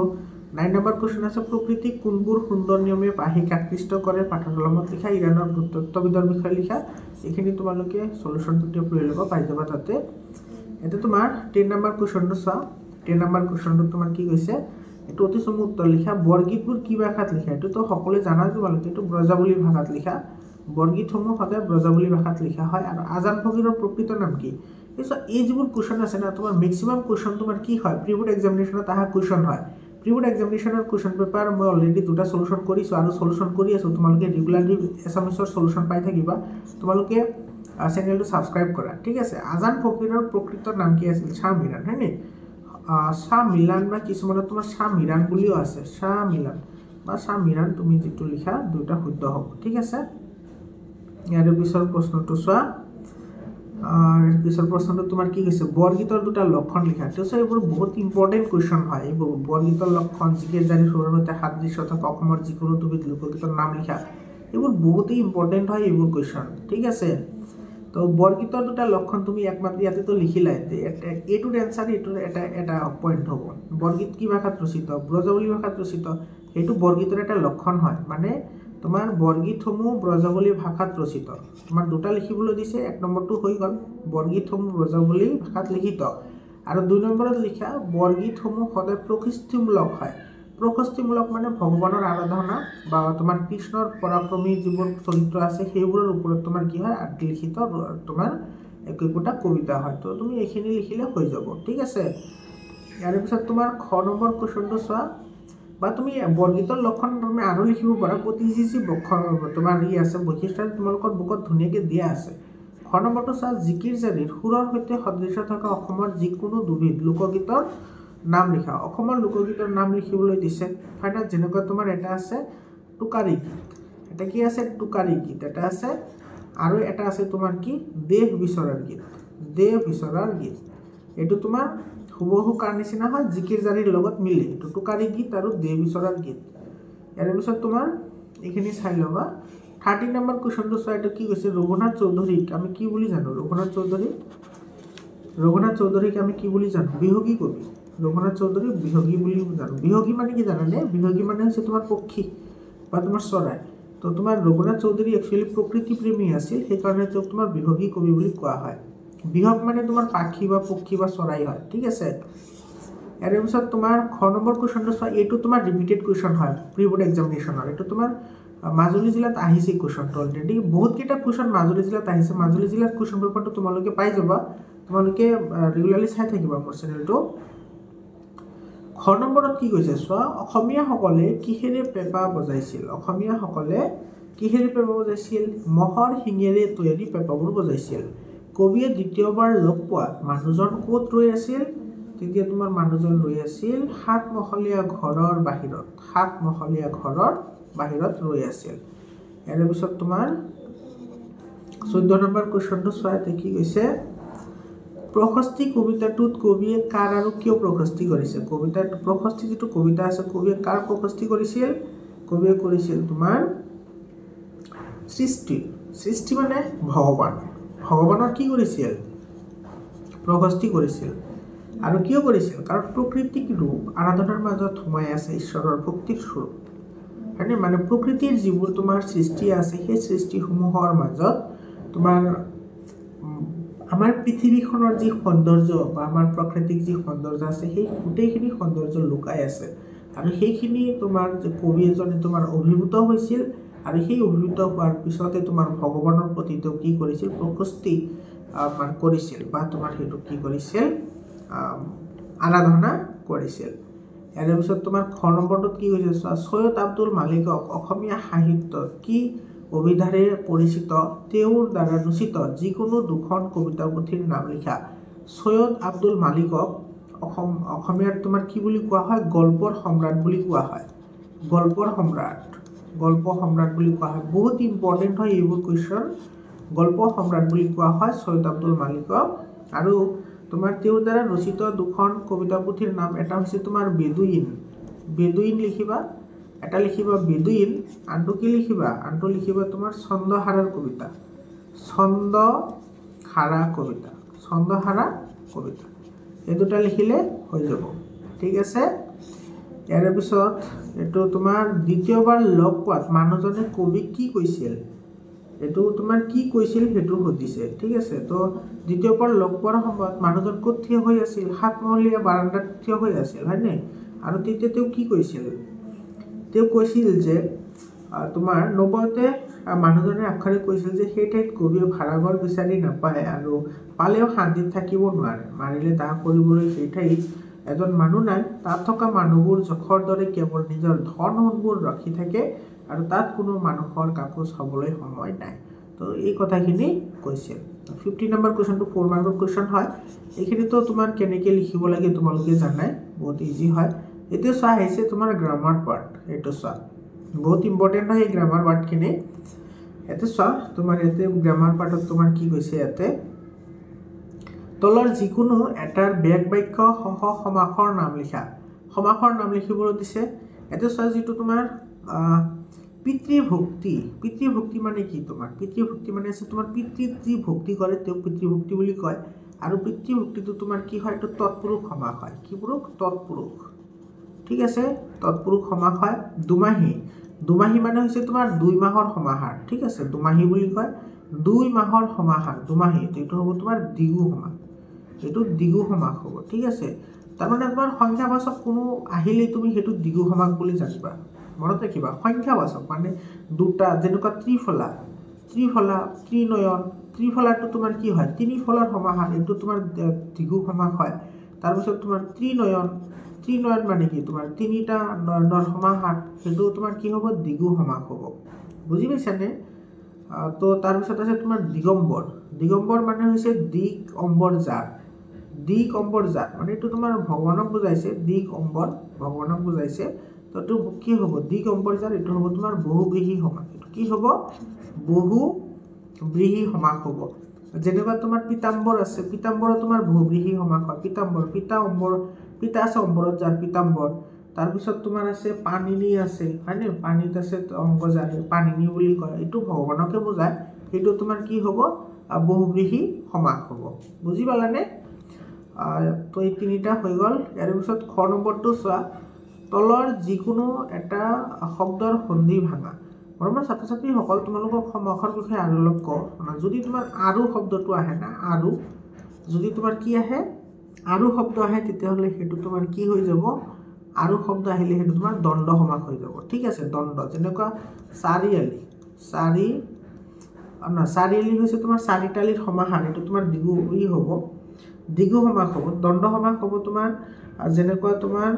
9 নম্বৰ কোৱেশ্চন আছে প্ৰকৃতি কোনবোৰ সুন্দৰ নিয়মে পাহিক আকৃষ্ট কৰে পাঠ্যক্ৰমত লিখা ইৰানৰ ভূতত্ত্ববিদৰ বিষয়ে লিখা এখিনি তোমালোকে সলিউশনটো টিপ লৈ ল'বা পাই যাবা তাতে এটা তোমাৰ 10 নম্বৰ কোৱেশ্চনটো চোৱা 10 নম্বৰ কোৱেশ্চনটো তোমাৰ কি কৈছে এটো অতি চমু উত্তৰ লিখা বৰগীতবোৰ কি ভাষাত লিখা এটো তো সকলোৱে জানা তোমালোকে এটো ব্ৰজাৱলী ভাষাত লিখা বৰগীতসমূহ সদায় ব্ৰজাৱলী ভাষাত লিখা হয় আৰু আজান ফকীৰৰ প্ৰকৃত নাম কি এই যিবোৰ কোৱেশ্চন আছে না তোমাৰ ম্যাক্সিমাম কোৱেশ্চন তোমাৰ কি হয় প্ৰিবোৰ্ড এক্সামিনেশনত আহা কোৱেশ্চন হয় প্ৰিবোৰ্ড এক্সামিনেশনৰ কোৱেশ্চন পেপাৰ মই অলৰেডি দুটা সলিউশন কৰিছো আৰু সলিউশন কৰি আছো তোমালোকে ৰেগুলাৰলি এছামিছৰ সলিউশন পাই থাকিবা তোমালোকে চেনেলটো সাবস্ক্ৰাইব কৰা ঠিক আছে আজান ফকীৰৰ প্ৰকৃত নাম কি আছিল শাহ মিৰাণ হয়নে শাহ মিলান বা কিছুমানে তোমাৰ শাহ মিৰাণ বুলিও আছে শাহ মিলান বা শাহ মিৰাণ তুমি যেটো লিখা দুটা শুদ্ধ হ'ব ঠিক আছে ইয়াৰ পিছৰ প্ৰশ্নটো চোৱা পিছৰ প্ৰশ্নটো তোমাৰ কি কৈছে বৰগীতৰ দুটা লক্ষণ লিখা তো এইবোৰ বহুত ইম্পৰ্টেণ্ট কুৱেশ্যন হয় এইবোৰ বৰগীতৰ লক্ষণ জিকিৰ জাৰি সুৰৰ সৈতে সাদৃশ্য থকা অসমৰ যিকোনো দুবিধ লোকগীতৰ নাম লিখা এইবোৰ বহুতেই ইম্পৰ্টেণ্ট হয় এইবোৰ কুৱেশ্যন ঠিক আছে তো বৰগীতৰ দুটা লক্ষণ তুমি একমাত্ৰ ইয়াতেতো লিখিলাই এইটোৰ এনচাৰ এইটোৰ এটা পইণ্ট হ'ব বৰগীত কি ভাষাত ৰচিত ব্ৰজাৱলী ভাষাত ৰচিত এইটো বৰগীতৰ এটা লক্ষণ হয় মানে তোমাৰ বৰগীতসমূহ ব্ৰজাৱলী ভাষাত ৰচিত তোমাৰ দুটা লিখিবলৈ দিছে এক নম্বৰটো হৈ গ'ল বৰগীতসমূহ ব্ৰজাৱলী ভাষাত লিখিত আৰু দুই নম্বৰত লিখা বৰগীতসমূহ সদায় প্ৰশস্তিমূলক হয় প্ৰশস্তিমূলক মানে ভগৱানৰ আৰাধনা বা তোমাৰ কৃষ্ণৰ পৰাক্ৰমী যিবোৰ চৰিত্ৰ আছে সেইবোৰৰ ওপৰত তোমাৰ কি হয় লিখিত তোমাৰ একোটা কবিতা হয় তো তুমি এইখিনি লিখিলে হৈ যাব ঠিক আছে ইয়াৰ পিছত তোমাৰ খ নম্বৰ কুৱেশ্যনটো চোৱা বা তুমি বৰগীতৰ লক্ষণ তুমি আৰু লিখিব পাৰা প্ৰতি যি তোমাৰ আছে বৈশিষ্ট্য তোমালোকৰ বুকত ধুনীয়াকৈ দিয়া আছে খ নম্বৰটো চোৱা জিকিৰ জাৰিৰ সুৰৰ সৈতে সদৃশ্য থকা অসমৰ যিকোনো দুবিধ লোকগীতৰ নাম লিখা অসমৰ লোকগীতৰ নাম লিখিবলৈ দিছে ফাইনাল যেনেকুৱা তোমাৰ এটা আছে টোকাৰী গীত এটা কি আছে টোকাৰী গীত এটা আছে আৰু এটা আছে তোমাৰ কি দেহ বিচৰাৰ গীত এইটো তোমাৰ হুবহু কাৰ নিচিনা হয় জিকিৰ জাৰিৰ লগত মিলে এইটো টোকাৰী গীত আৰু দেহ বিচৰাৰ গীত ইয়াৰ পিছত তোমাৰ এইখিনি চাই ল'বা 13 নম্বৰ কুৱেশ্যনটো চোৱা এইটো কি কৈছে ৰঘুনাথ চৌধুৰীক আমি কি বুলি জানো ৰঘুনাথ চৌধুৰীক আমি কি বুলি জানো বিহগী কবি ৰঘুনাথ চৌধুৰী বিহগী বুলি জানো বিহগী মানে কি জানানে বিহগী মানে হৈছে তোমাৰ পক্ষী বা তোমাৰ চৰাই তো তোমাৰ ৰঘুনাথ চৌধুৰী একচুৱেলি প্ৰকৃতি প্ৰেমী আছিল সেইকাৰণে তেওঁক তোমাৰ বিহগী কবি বুলি কোৱা হয় বিহগ মানে তোমাৰ পাখি বা পক্ষী বা চৰাই হয় ঠিক আছে ইয়াৰ পিছত তোমাৰ খ নম্বৰ কুৱেশ্যনটো চোৱা এইটো তোমাৰ ৰিপিটেড কুৱেশ্যন হয় প্ৰি বোৰ্ড এক্সামিনেশ্যনৰ এইটো তোমাৰ মাজুলী জিলাত আহিছে কুৱেশ্যনটো অলৰেডি বহুতকেইটা কুৱেশ্যন মাজুলী জিলাত আহিছে মাজুলী জিলাত কুৱেশ্যন পেপাৰটো তোমালোকে পাই যাবা তোমালোকে ৰেগুলাৰলি চাই থাকিবা মোৰ চেনেলটো খ নম্বৰত কি কৈছে চোৱা অসমীয়াসকলে কিহেৰে পেঁপা বজাইছিল মহৰ শিঙেৰে তৈয়াৰী পেঁপাবোৰ বজাইছিল কবিয়ে দ্বিতীয়বাৰ লগ পোৱা মানুহজন ক'ত ৰৈ আছিল তেতিয়া তোমাৰ মানুহজন ৰৈ আছিল সাতমহলীয়া ঘৰৰ বাহিৰত ৰৈ আছিল ইয়াৰ পিছত তোমাৰ 14 নম্বৰ কুৱেশ্যনটো চোৱা কি কৈছে প্ৰশস্তি কবিতাটোত কবিয়ে কাৰ আৰু কিয় প্ৰশস্তি কৰিছে প্ৰশস্তি যিটো কবিতা আছে কবিয়ে কাৰ প্ৰশস্তি কৰিছিল কবিয়ে কৰিছিল তোমাৰ সৃষ্টি মানে ভগৱানৰ কি কৰিছিল প্ৰশস্তি কৰিছিল আৰু কিয় কৰিছিল কাৰণ প্ৰকৃতিক ৰূপ আৰাধনাৰ মাজত সোমাই আছে ঈশ্বৰৰ ভক্তিৰ স্বৰূপ হয়নে মানে প্ৰকৃতিৰ যিবোৰ তোমাৰ সৃষ্টি আছে সেই সৃষ্টিসমূহৰ মাজত তোমাৰ আমাৰ পৃথিৱীখনৰ যি সৌন্দৰ্য বা আমাৰ প্ৰাকৃতিক যি সৌন্দৰ্য আছে সেই গোটেইখিনি সৌন্দৰ্য লুকাই আছে আৰু সেইখিনি তোমাৰ কবি এজনে তোমাৰ অভিভূত হৈছিল আৰু সেই অভিভূত হোৱাৰ পিছতে তোমাৰ ভগৱানৰ প্ৰতি তেওঁ কি কৰিছিল প্ৰশস্তি কৰিছিল বা তোমাৰ সেইটো কি কৰিছিল আৰাধনা কৰিছিল ইয়াৰ পিছত তোমাৰ খ নম্বৰটোত কি কৈছে সৈয়দ আব্দুল মালিকক অসমীয়া সাহিত্যত কি অভিধাৰে পৰিচিত তেওঁৰ দ্বাৰা ৰচিত যিকোনো দুখন কবিতা পুথিৰ নাম লিখা সৈয়দ আব্দুল মালিকক অসমীয়াত তোমাৰ কি বুলি কোৱা হয় গল্পৰ সম্ৰাট বুলি কোৱা হয় গল্প সম্ৰাট বুলি কোৱা হয় বহুত ইম্পৰ্টেণ্ট হয় এইবোৰ কুৱেশ্যন গল্প সম্ৰাট বুলি কোৱা হয় সৈয়দ আব্দুল মালিকক আৰু তোমাৰ তেওঁৰ দ্বাৰা ৰচিত দুখন কবিতা পুথিৰ নাম এটা হৈছে তোমাৰ বেদুইন লিখিবা এটা লিখিবা বেদুইন আনটো কি লিখিবা তোমাৰ ছন্দহাৰাৰ কবিতা এই দুটা লিখিলে হৈ যাব ঠিক আছে ইয়াৰ পিছত এইটো তোমাৰ দ্বিতীয়বাৰ লগ পোৱাত মানুহজনে কবিক কি কৈছিল এইটো তোমাৰ কি কৈছিল সেইটো সুধিছে ঠিক আছে তো দ্বিতীয়বাৰ লগ পোৱাৰ সময়ত মানুহজন ক'ত থিয় হৈ আছিল সাতমহলীয়া বাৰান্দাত থিয় হৈ আছিল হয়নে আৰু তেতিয়া তেওঁ কি কৈছিল তেওঁ কৈছিল যে তোমাৰ নবতে মানুহজনে আখৰে কৈছিল যে সেই ঠাইত কবিয়ে ভাড়াঘৰ বিচাৰি নাপায় আৰু পালেও শান্তিত থাকিব নোৱাৰে মাৰিলে দাহ কৰিবলৈ সেই ঠাইত এজন মানুহ নাই তাত থকা মানুহবোৰ জখৰ দৰে কেৱল নিজৰ ধন সোণবোৰ ৰাখি থাকে আৰু তাত কোনো মানুহৰ কাকোজ হ'বলৈ সময় নাই তো এই কথাখিনি কৈছিল 50 নম্বৰ কুৱেশ্যনটো 4 মাৰ্কৰ কুৱেশ্যন হয় এইখিনিতো তোমাৰ কেনেকৈ লিখিব লাগে তোমালোকে জানাই বহুত ইজি হয় এতিয়া চোৱা আহিছে তোমাৰ গ্ৰামাৰ পাৰ্ট এইটো চোৱা বহুত ইম্পৰ্টেণ্ট হয় এই গ্ৰামাৰ পাৰ্টখিনি ইয়াতে চোৱা তোমাৰ ইয়াতে গ্ৰামাৰ পাৰ্টত তোমাৰ কি কৈছে ইয়াতে তলৰ যিকোনো এটাৰ বেগ বাক্য সহ সমাসৰ নাম লিখা সমাসৰ নাম লিখিবলৈ দিছে এতিয়া চোৱা যিটো তোমাৰ পিতৃভক্তি মানে কি তোমাৰ পিতৃভক্তি মানে আছে তোমাৰ পিতৃত যি ভক্তি কৰে তেওঁক পিতৃভক্তি বুলি কয় আৰু পিতৃভক্তিটো তোমাৰ কি হয় এইটো তৎপুৰুষ সমাস হয় কি পুৰুষ তৎপুৰুষ ঠিক আছে তৎপুৰুষ সমাস হয় দুমাহী মানে হৈছে তোমাৰ 2 মাহৰ সমাহাৰ ঠিক আছে দুমাহী বুলি কয় 2 মাহৰ সমাহাৰ দুমাহী এইটো হ'ব তোমাৰ দ্বিগু সমাস এইটো দ্বিগু সমাস হ'ব ঠিক আছে তাৰমানে তোমাৰ সংখ্যাবাচক কোনো আহিলে তুমি হেতু দ্বিগু সমাস বুলি জানিবা মনত ৰাখিবা সংখ্যাবাচক মানে দুটা যেনেকুৱা ত্ৰিফলাটো তোমাৰ কি হয় তিনি ফলৰ সমাহাৰ এইটো তোমাৰ দ্বিগু সমাস হয় তাৰ পিছত তোমাৰ ত্ৰিনয়ন মানে কি তোমাৰ তিনিটা নয়নৰ সমাহাৰ হেতু তোমাৰ কি হ'ব দ্বিগু সমাস হ'ব বুজি পাইছানে তো তাৰ পিছত আছে তোমাৰ দিগম্বৰ মানে হৈছে দিক অম্বৰ যাৰ মানে এইটো তোমাৰ ভগৱানক বুজাইছে দিক অম্বৰ ভগৱানক বুজাইছে তো এইটো কি হ'ব দিক অম্বৰ যাৰ এইটো হ'ব তোমাৰ বহুব্ৰীহি সমাস এইটো কি হ'ব বহুব্ৰীহি সমাস হ'ব যেনেকুৱা তোমাৰ পিতাম্বৰ আছে পিতাম্বৰ তোমাৰ বহুব্ৰীহি সমাস হয় পিতা আছে অম্বৰত যাৰ পিতাম্বৰ তাৰ পিছত তোমাৰ আছে পানিনি আছে হয়নে পানীত আছে অংক যাৰ পানিনি বুলি কয় এইটো ভগৱানকে বুজায় সেইটো তোমাৰ কি হ'ব বহুব্ৰীহি সমাস হ'ব বুজি পালানে তো এই তিনিটা হৈ গ'ল ইয়াৰ পিছত খ নম্বৰটো চোৱা তলৰ যিকোনো এটা শব্দৰ সন্ধি ভাঙা মৰমৰ ছাত্ৰ ছাত্ৰীসকল তোমালোকক সমাসৰ বিষয়ে আৰু অলপ কওঁ যদি তোমাৰ আৰু শব্দটো আহে না আৰু যদি তোমাৰ কি আহে আৰু শব্দ আহে তেতিয়াহ'লে সেইটো তোমাৰ কি হৈ যাব আৰু শব্দ আহিলে সেইটো তোমাৰ দণ্ড সমাস হৈ যাব ঠিক আছে দণ্ড যেনেকুৱা চাৰিআলি হৈছে তোমাৰ চাৰিটালিৰ সমাহাৰ এইটো তোমাৰ দ্বিগু সমাস হ'ব দণ্ড সমাস হ'ব তোমাৰ যেনেকুৱা তোমাৰ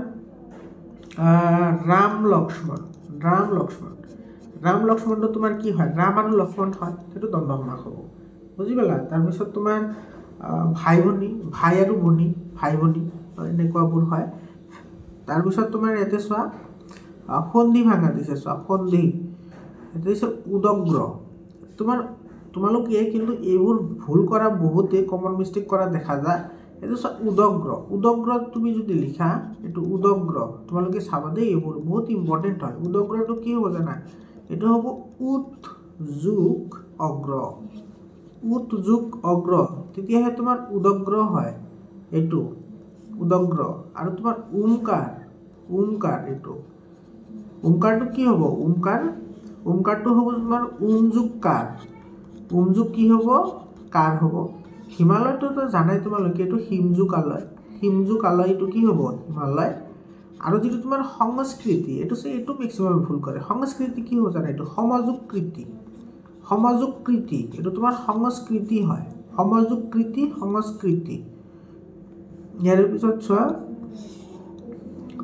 ৰাম লক্ষ্মণটো তোমাৰ কি হয় ৰাম আৰু লক্ষ্মণ হয় সেইটো দণ্ড সমাস হ'ব বুজি পালা তাৰপিছত তোমাৰ ভাই আৰু ভনী এনেকুৱাবোৰ হয় তাৰপিছত তোমাৰ ইয়াতে চোৱা সন্ধি ভাঙা দিছে চোৱা সন্ধি এটা দিছে উদগ্ৰ তোমালোকে কিন্তু এইবোৰ ভুল কৰা বহুতে কমন মিষ্টেক কৰা দেখা যায় এইটো চোৱা উদগ্ৰ তুমি যদি লিখা এইটো উদগ্ৰ তোমালোকে চাবা দেই এইবোৰ বহুত ইম্পৰ্টেণ্ট হয় উদগ্ৰটো কি হ'ব জানা এইটো হ'ব উৎ যোগ অগ্ৰ তেতিয়াহে তোমাৰ উদগ্ৰ হয় এইটো উদগ্ৰ আৰু তোমাৰ ওমকাৰ এইটো ওমকাৰটো কি হ'ব ওমকাৰটো হ'ব তোমাৰ ওমযোগ কি হ'ব কাৰ হ'ব হিমালয়টোতো জানাই তোমালোকে এইটো হিমযোগ আলয় এইটো কি হ'ব হিমালয় আৰু যিটো তোমাৰ সংস্কৃতি এইটো মেক্সিমাম ভুল কৰে সংস্কৃতি কি হ'ব জানা এইটো সমযোগকৃতি এইটো তোমাৰ সংস্কৃতি হয় সংস্কৃতি ইয়াৰ পিছত চোৱা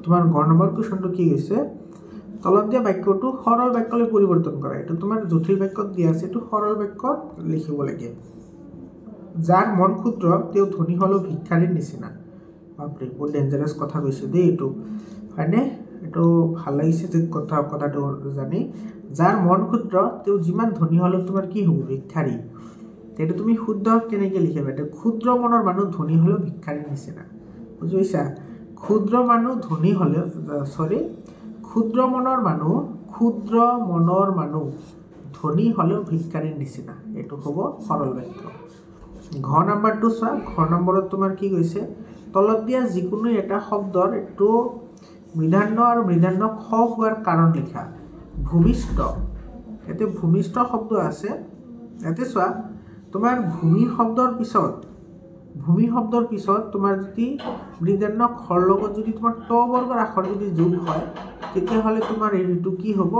তোমাৰ গড় নম্বৰ কুৱেশ্যনটো কি হৈছে তলত দিয়া বাক্যটো সৰল বাক্যলৈ পৰিৱৰ্তন কৰা এইটো তোমাৰ জটিল বাক্যত দিয়া আছে এইটো সৰল বাক্যত লিখিব লাগে যাৰ মন ক্ষুদ্ৰ তেওঁ ধনী হ'লেও ভিক্ষাৰীৰ নিচিনা বাপৰে বহুত ডেঞ্জাৰাছ কথা কৈছে দেই এইটো হয়নে এইটো ভাল লাগিছে যে কথাটো জানি যাৰ মন ক্ষুদ্ৰ তেওঁ যিমান ধনী হ'লেও তোমাৰ কি হ'ব ভিক্ষাৰী এইটো তুমি শুদ্ধ কেনেকৈ লিখিবা এইটো ক্ষুদ্ৰ মনৰ মানুহ ধনী হ'লেও ভিক্ষাৰীৰ নিচিনা বুজি পাইছা ক্ষুদ্ৰ মনৰ মানুহ ধনী হ'লেও ভিক্ষাৰীৰ নিচিনা এইটো হ'ব সৰল বাক্য ঘ নম্বৰটো চোৱা ঘ নম্বৰত তোমাৰ কি কৈছে তলত দিয়া যিকোনো এটা শব্দৰ এইটো মৃধান্য আৰু মৃধান্য খ হোৱাৰ কাৰণ লিখা ভূমিষ্ঠ ইয়াতে ভূমিষ্ঠ শব্দ আছে ইয়াতে চোৱা তোমাৰ ভূমি শব্দৰ পিছত তোমাৰ যদি মৃধান্য খৰ লগত যদি তোমাৰ ট বৰ্গৰ আখৰ যদি যোগ হয় তেতিয়াহ'লে তোমাৰ এইটো কি হ'ব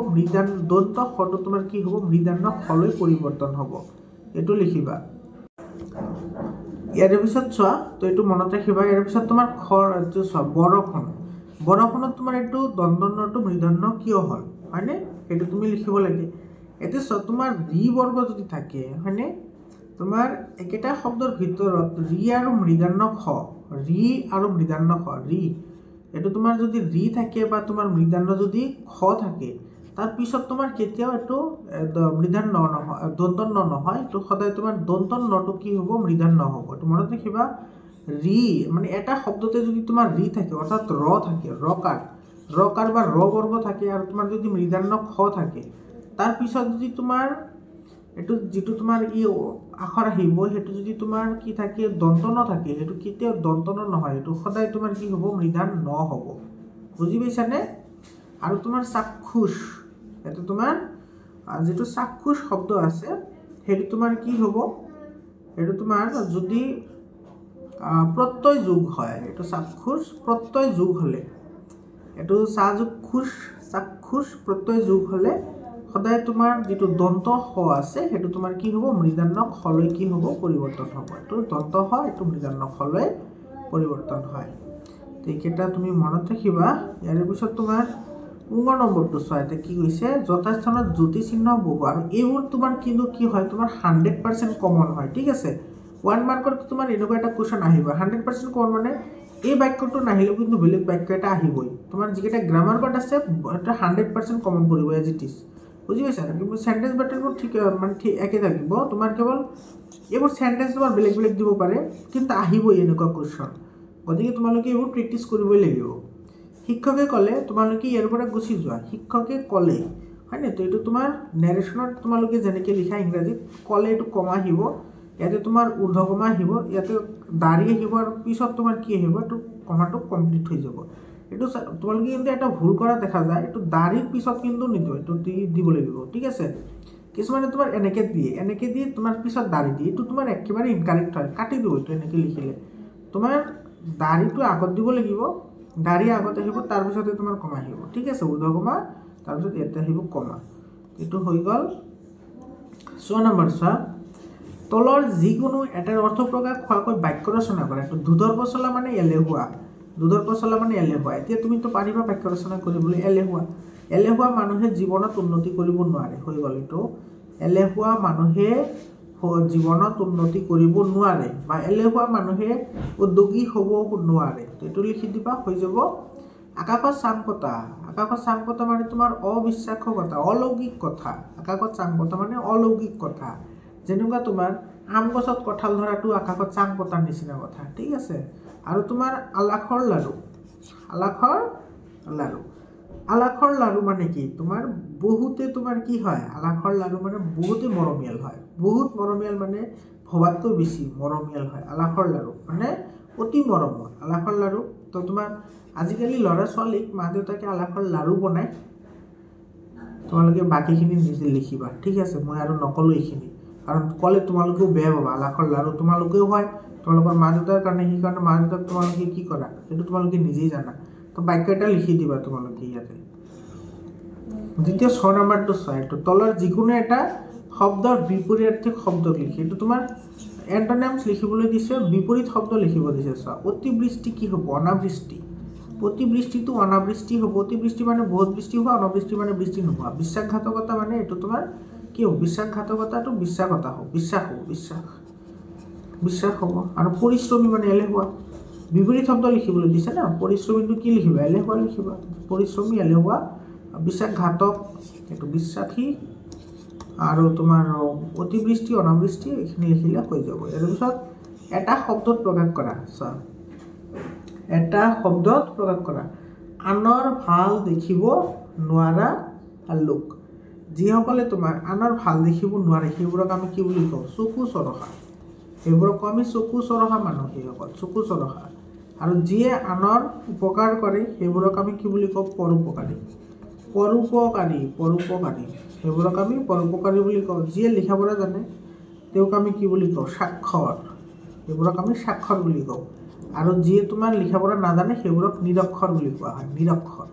দন্ত খটো তোমাৰ কি হ'ব মৃধান্য খলৈ পৰিৱৰ্তন হ'ব এইটো লিখিবা ইয়াৰ পিছত চোৱা তো এইটো মনত ৰাখিবা ইয়াৰ পিছত তোমাৰ খৰ এইটো চোৱা বৰষুণত তোমাৰ এইটো দন্তনটো মৃধান্য কিয় হ'ল হয়নে সেইটো তুমি লিখিব লাগে এতিয়া চোৱা তোমাৰ ৰি বৰ্গ যদি থাকে হয়নে তোমাৰ একেটা শব্দৰ ভিতৰত ৰি আৰু মৃধান্য খ এইটো তোমাৰ যদি ৰি থাকে বা তোমাৰ মৃধান্য যদি খ থাকে তাৰ পিছত তোমাৰ কেতিয়াও এইটো মৃধান ন নহয়, দন্তন ন নহয়, এইটো সদায় তোমাৰ দন্তন নটো কি হ'ব, মৃধান ন হ'ব। এইটো মনত ৰাখিবা। ৰি মানে এটা শব্দতে যদি তোমাৰ ৰি থাকে অৰ্থাৎ ৰ থাকে, ৰকাৰ বা ৰ বৰ্গ থাকে, আৰু তোমাৰ যদি মৃধান্য খ থাকে, তাৰ পিছত যদি তোমাৰ এইটো যিটো তোমাৰ ই আখৰ আহিব, সেইটো যদি তোমাৰ কি থাকে, দন্তন থাকে, সেইটো কেতিয়াও দন্তন নহয়, এইটো সদায় তোমাৰ কি হ'ব, মৃধান ন হ'ব। বুজি পাইছানে? আৰু তোমাৰ চাক্ষুষ, এইটো তোমাৰ যিটো চাক্ষুষ শব্দ আছে, সেইটো তোমাৰ কি হ'ব, এইটো তোমাৰ যদি প্ৰত্যয় যোগ হয়, এইটো চাক্ষুষ প্ৰত্যয় যোগ হ'লে, এইটো চাক্ষুষ প্ৰত্যয় যোগ হ'লে সদায় তোমাৰ যিটো দন্ত খ আছে, সেইটো তোমাৰ কি হ'ব, মৃধান্য খলৈ কি হ'ব, পৰিৱৰ্তন হ'ব। এইটো দন্ত খ, এইটো মৃধান্য খলৈ পৰিৱৰ্তন হয়। এইকেইটা তুমি মনত ৰাখিবা। ইয়াৰ পিছত তোমাৰ 15 নম্বৰটো চোৱা, এতিয়া কি কৈছে, যথাস্থানত জ্যোতি চিহ্ন বহু, আৰু এইবোৰ তোমাৰ কিন্তু কি হয়, তোমাৰ 100% কমন হয়। ঠিক আছে, 1 মাৰ্কত তোমাৰ এনেকুৱা এটা কুৱেশ্যন আহিব, 100% কমন মানে এই বাক্যটো নাহিলেও কিন্তু বেলেগ বাক্য এটা আহিবই। তোমাৰ যিকেইটা গ্ৰামাৰ পাৰ্ট আছে এটা 100% কমন পৰিব, এজ ইট ইজ। বুজি পাইছা? কিন্তু চেণ্টেঞ্চ পেটাৰ্ণবোৰ ঠিক মানে ঠিক একে থাকিব, তোমাৰ কেৱল এইবোৰ চেণ্টেঞ্চ তোমাৰ বেলেগ বেলেগ দিব পাৰে, কিন্তু আহিবই এনেকুৱা কুৱেশ্যন। গতিকে তোমালোকে এইবোৰ প্ৰেক্টিচ কৰিবই লাগিব। শিক্ষকে ক'লে, তোমালোকে ইয়াৰ পৰা গুচি যোৱা। শিক্ষকে ক'লে, হয় নে? তো এইটো তোমাৰ নেৰেশ্যনত তোমালোকে যেনেকৈ লিখা ইংৰাজীত, ক'লে এইটো কমা আহিব, ইয়াতে তোমাৰ ঊৰ্ধ্বকমা আহিব, ইয়াতে দাঁড়ি আহিব, আৰু পিছত তোমাৰ কি আহিব, এইটো কমাটো কমপ্লিট হৈ যাব। এইটো তোমালোকে কিন্তু এটা ভুল কৰা দেখা যায়, এইটো দাঁড়িৰ পিছত কিন্তু নিদিওঁ, এইটো দিব লাগিব। ঠিক আছে, কিছুমানে তোমাৰ এনেকৈ দিয়ে তোমাৰ পিছত দাঁড়ি দিয়ে, এইটো তোমাৰ একেবাৰে ইনকাৰেক্ট হয়, কাটি দিব এইটো এনেকৈ লিখিলে। তোমাৰ দাঁড়িটো আগত দিব লাগিব, দাঁড়ি আগত আহিব, তাৰপিছতে তোমাৰ কমা আহিব। ঠিক আছে, ঊৰ্ধ্বকমা, তাৰপিছত ইয়াতে আহিব কমা। এইটো হৈ গ'ল। 6 নম্বৰ চোৱা, তলৰ যিকোনো এটাৰ অৰ্থ প্ৰকাশ হোৱাকৈ বাক্য ৰচনা কৰা। এইটো দুধৰ পচলা মানে এলেহুৱা, দুধৰ পচলা মানে এলেহুৱা। এতিয়া তুমিতো পাৰিবা বাক্য ৰচনা কৰিবলৈ। এলেহুৱা মানুহে জীৱনত উন্নতি কৰিব নোৱাৰে, হৈ গ'ল এইটো। এলেহুৱা মানুহে জীৱনত উন্নতি কৰিব নোৱাৰে, বা এলেহুৱা মানুহে উদ্যোগী হ'ব নোৱাৰে। এইটো লিখি দিবা, হৈ যাব। আকাশত চাং পতা, আকাশত চাং পতা মানে তোমাৰ অবিশ্বাস্য কথা, অলৌকিক কথা। আকাশত চাং পতা মানে অলৌকিক কথা, যেনেকুৱা তোমাৰ আম গছত কঁঠাল ধৰাটো আকাশত চাং পতাৰ নিচিনা কথা। ঠিক আছে, আৰু তোমাৰ আলাসৰ লাড়ু, আলাসৰ লাড়ু মানে কি, তোমাৰ বহুতে তোমাৰ কি হয়, আলাসৰ লাড়ু মানে বহুতে মৰমীয়াল হয়, বহুত মৰমীয়াল মানে ভবাতকৈ বেছি মৰমীয়াল হয়। আলাসৰ লাড়ু মানে অতি মৰমৰ, আলাসৰ লাড়ু। তো তোমাৰ আজিকালি ল'ৰা ছোৱালীক মা দেউতাকে আলাসৰ লাড়ু বনায়, তোমালোকে বাকীখিনি নিজে লিখিবা। ঠিক আছে, মই আৰু নকলোঁ এইখিনি, কাৰণ ক'লে তোমালোকেও বেয়া পাবা। আলাসৰ লাড়ু তোমালোকেও হয়, তোমালোকৰ মা দেউতাৰ কাৰণে, সেইকাৰণে মা দেউতাক তোমালোকে কি কৰা, সেইটো তোমালোকে নিজেই জানা। তো বাক্য এটা লিখি দিবা তোমালোকে ইয়াতে। দ্বিতীয় 6 নম্বৰটো চোৱা, এইটো তলৰ যিকোনো এটা শব্দৰ বিপৰীতাৰ্থী শব্দ লিখি, এইটো তোমাৰ এণ্টনিমছ লিখিবলৈ দিছে, বিপৰীত শব্দ লিখিব দিছে। চোৱা, অতিবৃষ্টি কি হ'ব, অনাবৃষ্টি। অতিবৃষ্টিটো অনাবৃষ্টি হ'ব, অতিবৃষ্টি মানে বহুত বৃষ্টি হোৱা, অনাবৃষ্টি মানে বৃষ্টি নোহোৱা। বিশ্বাসঘাতকতা মানে এইটো তোমাৰ কি হ'ব, বিশ্বাসঘাতকতাটো বিশ্বাস হ'ব। আৰু পৰিশ্ৰমী মানে এলেহুৱা। বিপৰীত শব্দ লিখিবলৈ দিছে না, পৰিশ্ৰমীটো কি লিখিবা, এলেহুৱা লিখিবা। পৰিশ্ৰমী, এলেহুৱা, বিশ্বাসঘাতক, এইটো বিশ্বাসী, আৰু তোমাৰ অতিবৃষ্টি, অনাবৃষ্টি, এইখিনি লিখিলে হৈ যাব। ইয়াৰ পিছত এটা শব্দত প্ৰকাশ কৰা। চোৱা, এটা শব্দত প্ৰকাশ কৰা। আনৰ ভাল দেখিব নোৱাৰা লোক, যিসকলে তোমাৰ আনৰ ভাল দেখিব নোৱাৰে, সেইবোৰক আমি কি বুলি কওঁ, চকু চৰহা। সেইবোৰক আমি চকু চৰহা মানুহ, সেইসকল চকু চৰহা। আৰু যিয়ে আনৰ উপকাৰ কৰে, সেইবোৰক আমি কি বুলি কওঁ, পৰোপকাৰী। সেইবোৰক আমি পৰোপকাৰী বুলি কওঁ। যিয়ে লিখা পঢ়া জানে, তেওঁক আমি কি বুলি কওঁ, সাক্ষৰ। সেইবোৰক আমি সাক্ষৰ বুলি কওঁ। আৰু যিয়ে তোমাৰ লিখা পঢ়া নাজানে, সেইবোৰক নিৰক্ষৰ বুলি কোৱা হয়, নিৰক্ষৰ।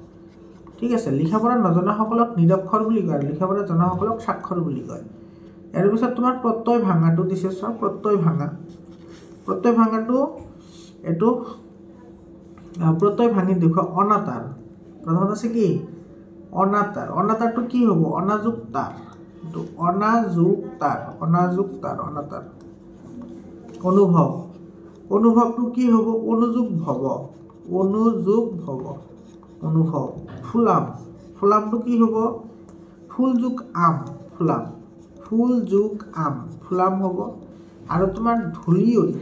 ঠিক আছে, লিখা পঢ়া নজনাসকলক নিৰক্ষৰ বুলি কয়, আৰু লিখা পঢ়া জনাসকলক সাক্ষৰ বুলি কয়। ইয়াৰ পিছত তোমাৰ প্ৰত্যয় ভাঙাটো দিছে। চোৱা, প্ৰত্যয় ভাঙাটো এইটো প্ৰত্যয় ভাঙি দেখুওৱা, অনাতাঁৰ। প্ৰথমত আছে কি, অনাতাঁৰ। অনাতাঁৰটো কি হ'ব, অনাযুক্তাৰ। এইটো অনাযুক্তাৰ। অনাতাঁৰ। অনুভৱটো কি হ'ব, অনুযোগ ভৱ। অনুভৱ। ফুলামটো কি হ'ব, ফুল যোগ আম ফুলাম ফুল যোগ আম ফুলাম হ'ব আৰু তোমাৰ ধূলিয়ৰি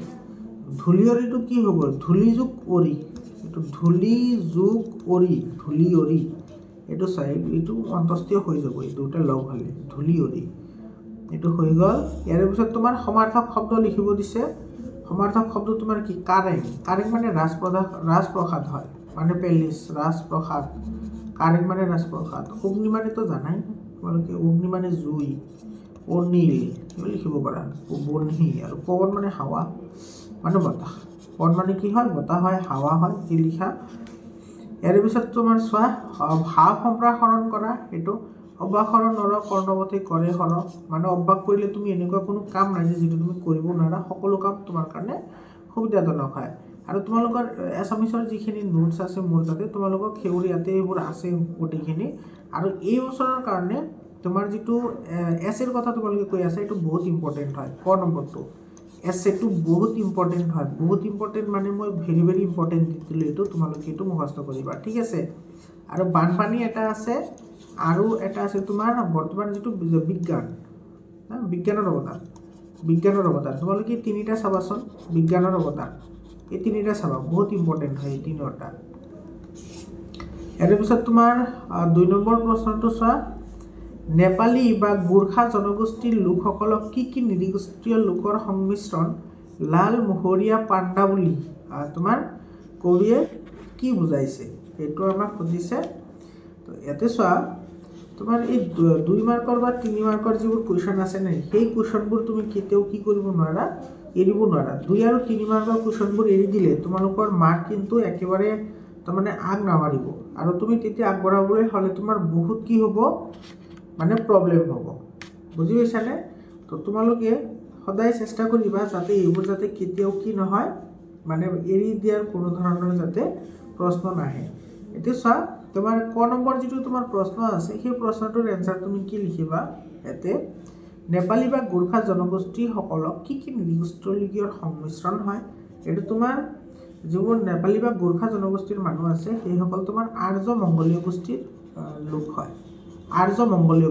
ধূলিয়ৰিটো কি হ'ব ধূলি যোগ অৰি এইটো ধূলি যোগ অৰি ধূলিয়ৰি এইটো চাই এইটো অন্তস্তীয় হৈ যাব এই দুটা লগ হ'লে ধূলিয়ৰি এইটো হৈ গ'ল ইয়াৰ পিছত তোমাৰ সমাৰ্থক শব্দ লিখিব দিছে সমাৰ্থক শব্দ তোমাৰ কি কাৰেং কাৰেং মানে ৰাজপ্ৰসাদ হয় মানে পেলেচ ৰাজপ্ৰসাদ কাৰেং মানে ৰাজপ্ৰসাদ অগ্নি মানেতো জানাই তোমালোকে অগ্নি মানে জুই অনিল লিখিব পাৰা বনহি আৰু পৱন মানে হাৱা মানে বতাহ পৱন মানে কি হয় বতাহ হয় হাৱা হয় কি লিখা ইয়াৰ পিছত তোমাৰ চোৱা ভাৱ সম্প্ৰসাৰণ কৰা এইটো অব্যাসৰ নৰ কৰ্ণৱতী কৰে হৰ মানে অভ্যাস কৰিলে তুমি এনেকুৱা কোনো কাম নাই যিটো তুমি কৰিব নোৱাৰা সকলো কাম তোমাৰ কাৰণে সুবিধাজনক হয় আৰু তোমালোকৰ এছামিছৰ যিখিনি নোটছ আছে মোৰ তাতে তোমালোকক সেউৰ ইয়াতে এইবোৰ আছে গোটেইখিনি আৰু এই বছৰৰ কাৰণে তোমাৰ যিটো এছেৰ কথা তোমালোকে কৈ আছে এইটো বহুত ইম্পৰ্টেণ্ট হয় ক নম্বৰটো এছেটো বহুত ইম্পৰ্টেণ্ট হয় বহুত ইম্পৰ্টেণ্ট মানে মই ভেৰি ভেৰি ইম্পৰ্টেণ্ট দিছিলোঁ এইটো তোমালোকে এইটো মুখস্থ কৰিবা ঠিক আছে আৰু বানপানী এটা আছে আৰু এটা আছে তোমাৰ বৰ্তমান যিটো বিজ্ঞান বিজ্ঞানৰ অৱদান তোমালোকে তিনিটা চাবাচোন বিজ্ঞানৰ অৱদান এই তিনিটা চাবা বহুত ইম্পৰ্টেণ্ট হয় এই তিনিটা ইয়াৰ পিছত তোমাৰ 2 নম্বৰ প্ৰশ্নটো চোৱা নেপালী বা গোৰ্খা জনগোষ্ঠীৰ লোকসকলক কি নৃগোষ্ঠীয় লোকৰ সংমিশ্ৰণ লাল মোহৰীয়া পাণ্ডা বুলি তোমাৰ কবিয়ে কি বুজাইছে এইটো আমাক সুধিছে তো ইয়াতে চোৱা তোমাৰ এই 2 মাৰ্কৰ বা 3 মাৰ্কৰ যিবোৰ কুৱেশ্যন আছে নাই সেই কুৱেশ্যনবোৰ তুমি কেতিয়াও কি কৰিব নোৱাৰা এৰিব নোৱাৰা 2 আৰু 3 মাৰ্কৰ কুৱেশ্যনবোৰ এৰি দিলে তোমালোকৰ মাৰ্ক কিন্তু একেবাৰে তাৰমানে আগ নামাৰিব আৰু তুমি তেতিয়া আগবঢ়াবলৈ হ'লে তোমাৰ বহুত কি হ'ব মানে প্ৰব্লেম হ'ব বুজি পাইছানে তো তোমালোকে সদায় চেষ্টা কৰিবা যাতে এইবোৰ যাতে কেতিয়াও কি নহয় মানে এৰি দিয়াৰ কোনো ধৰণৰ যাতে প্ৰশ্ন নাহে এতিয়া চোৱা তোমাৰ ক নম্বৰ যিটো তোমাৰ প্ৰশ্ন আছে সেই প্ৰশ্নটোৰ এনসাৰ তুমি কি লিখিবা এতে নেপালী বা গোৰ্খা জনগোষ্ঠীসকলক কি নৃগোষ্ঠীয় সংমিশ্ৰণ হয় এইটো তোমাৰ যিবোৰ নেপালী বা গোৰ্খা জনগোষ্ঠীৰ মানুহ আছে সেইসকল তোমাৰ আৰ্য মংগোলীয় গোষ্ঠীৰ লোক হয় আৰ্য মংগোলীয়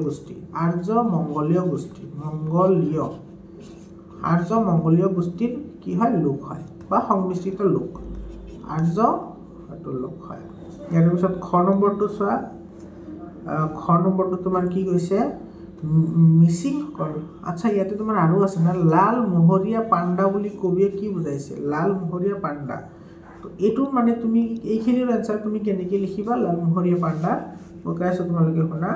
গোষ্ঠীৰ কি হয় লোক হয় বা সংমিশ্ৰিত লোক আৰ্য লোক হয় ইয়াৰ পিছত খ নম্বৰটো চোৱা খ নম্বৰটো তোমাৰ কি কৈছে মিচিংসকল আচ্ছা ইয়াতে তোমাৰ আৰু আছে না লাল মোহৰীয়া পাণ্ডা বুলি কবিয়ে কি বুজাইছে লাল মোহৰীয়া পাণ্ডা তো এইটো মানে তুমি এইখিনিৰ এনসাৰ তুমি কেনেকৈ লিখিবা লাল মোহৰীয়া পাণ্ডা মই কৈ আছোঁ তোমালোকে শুনা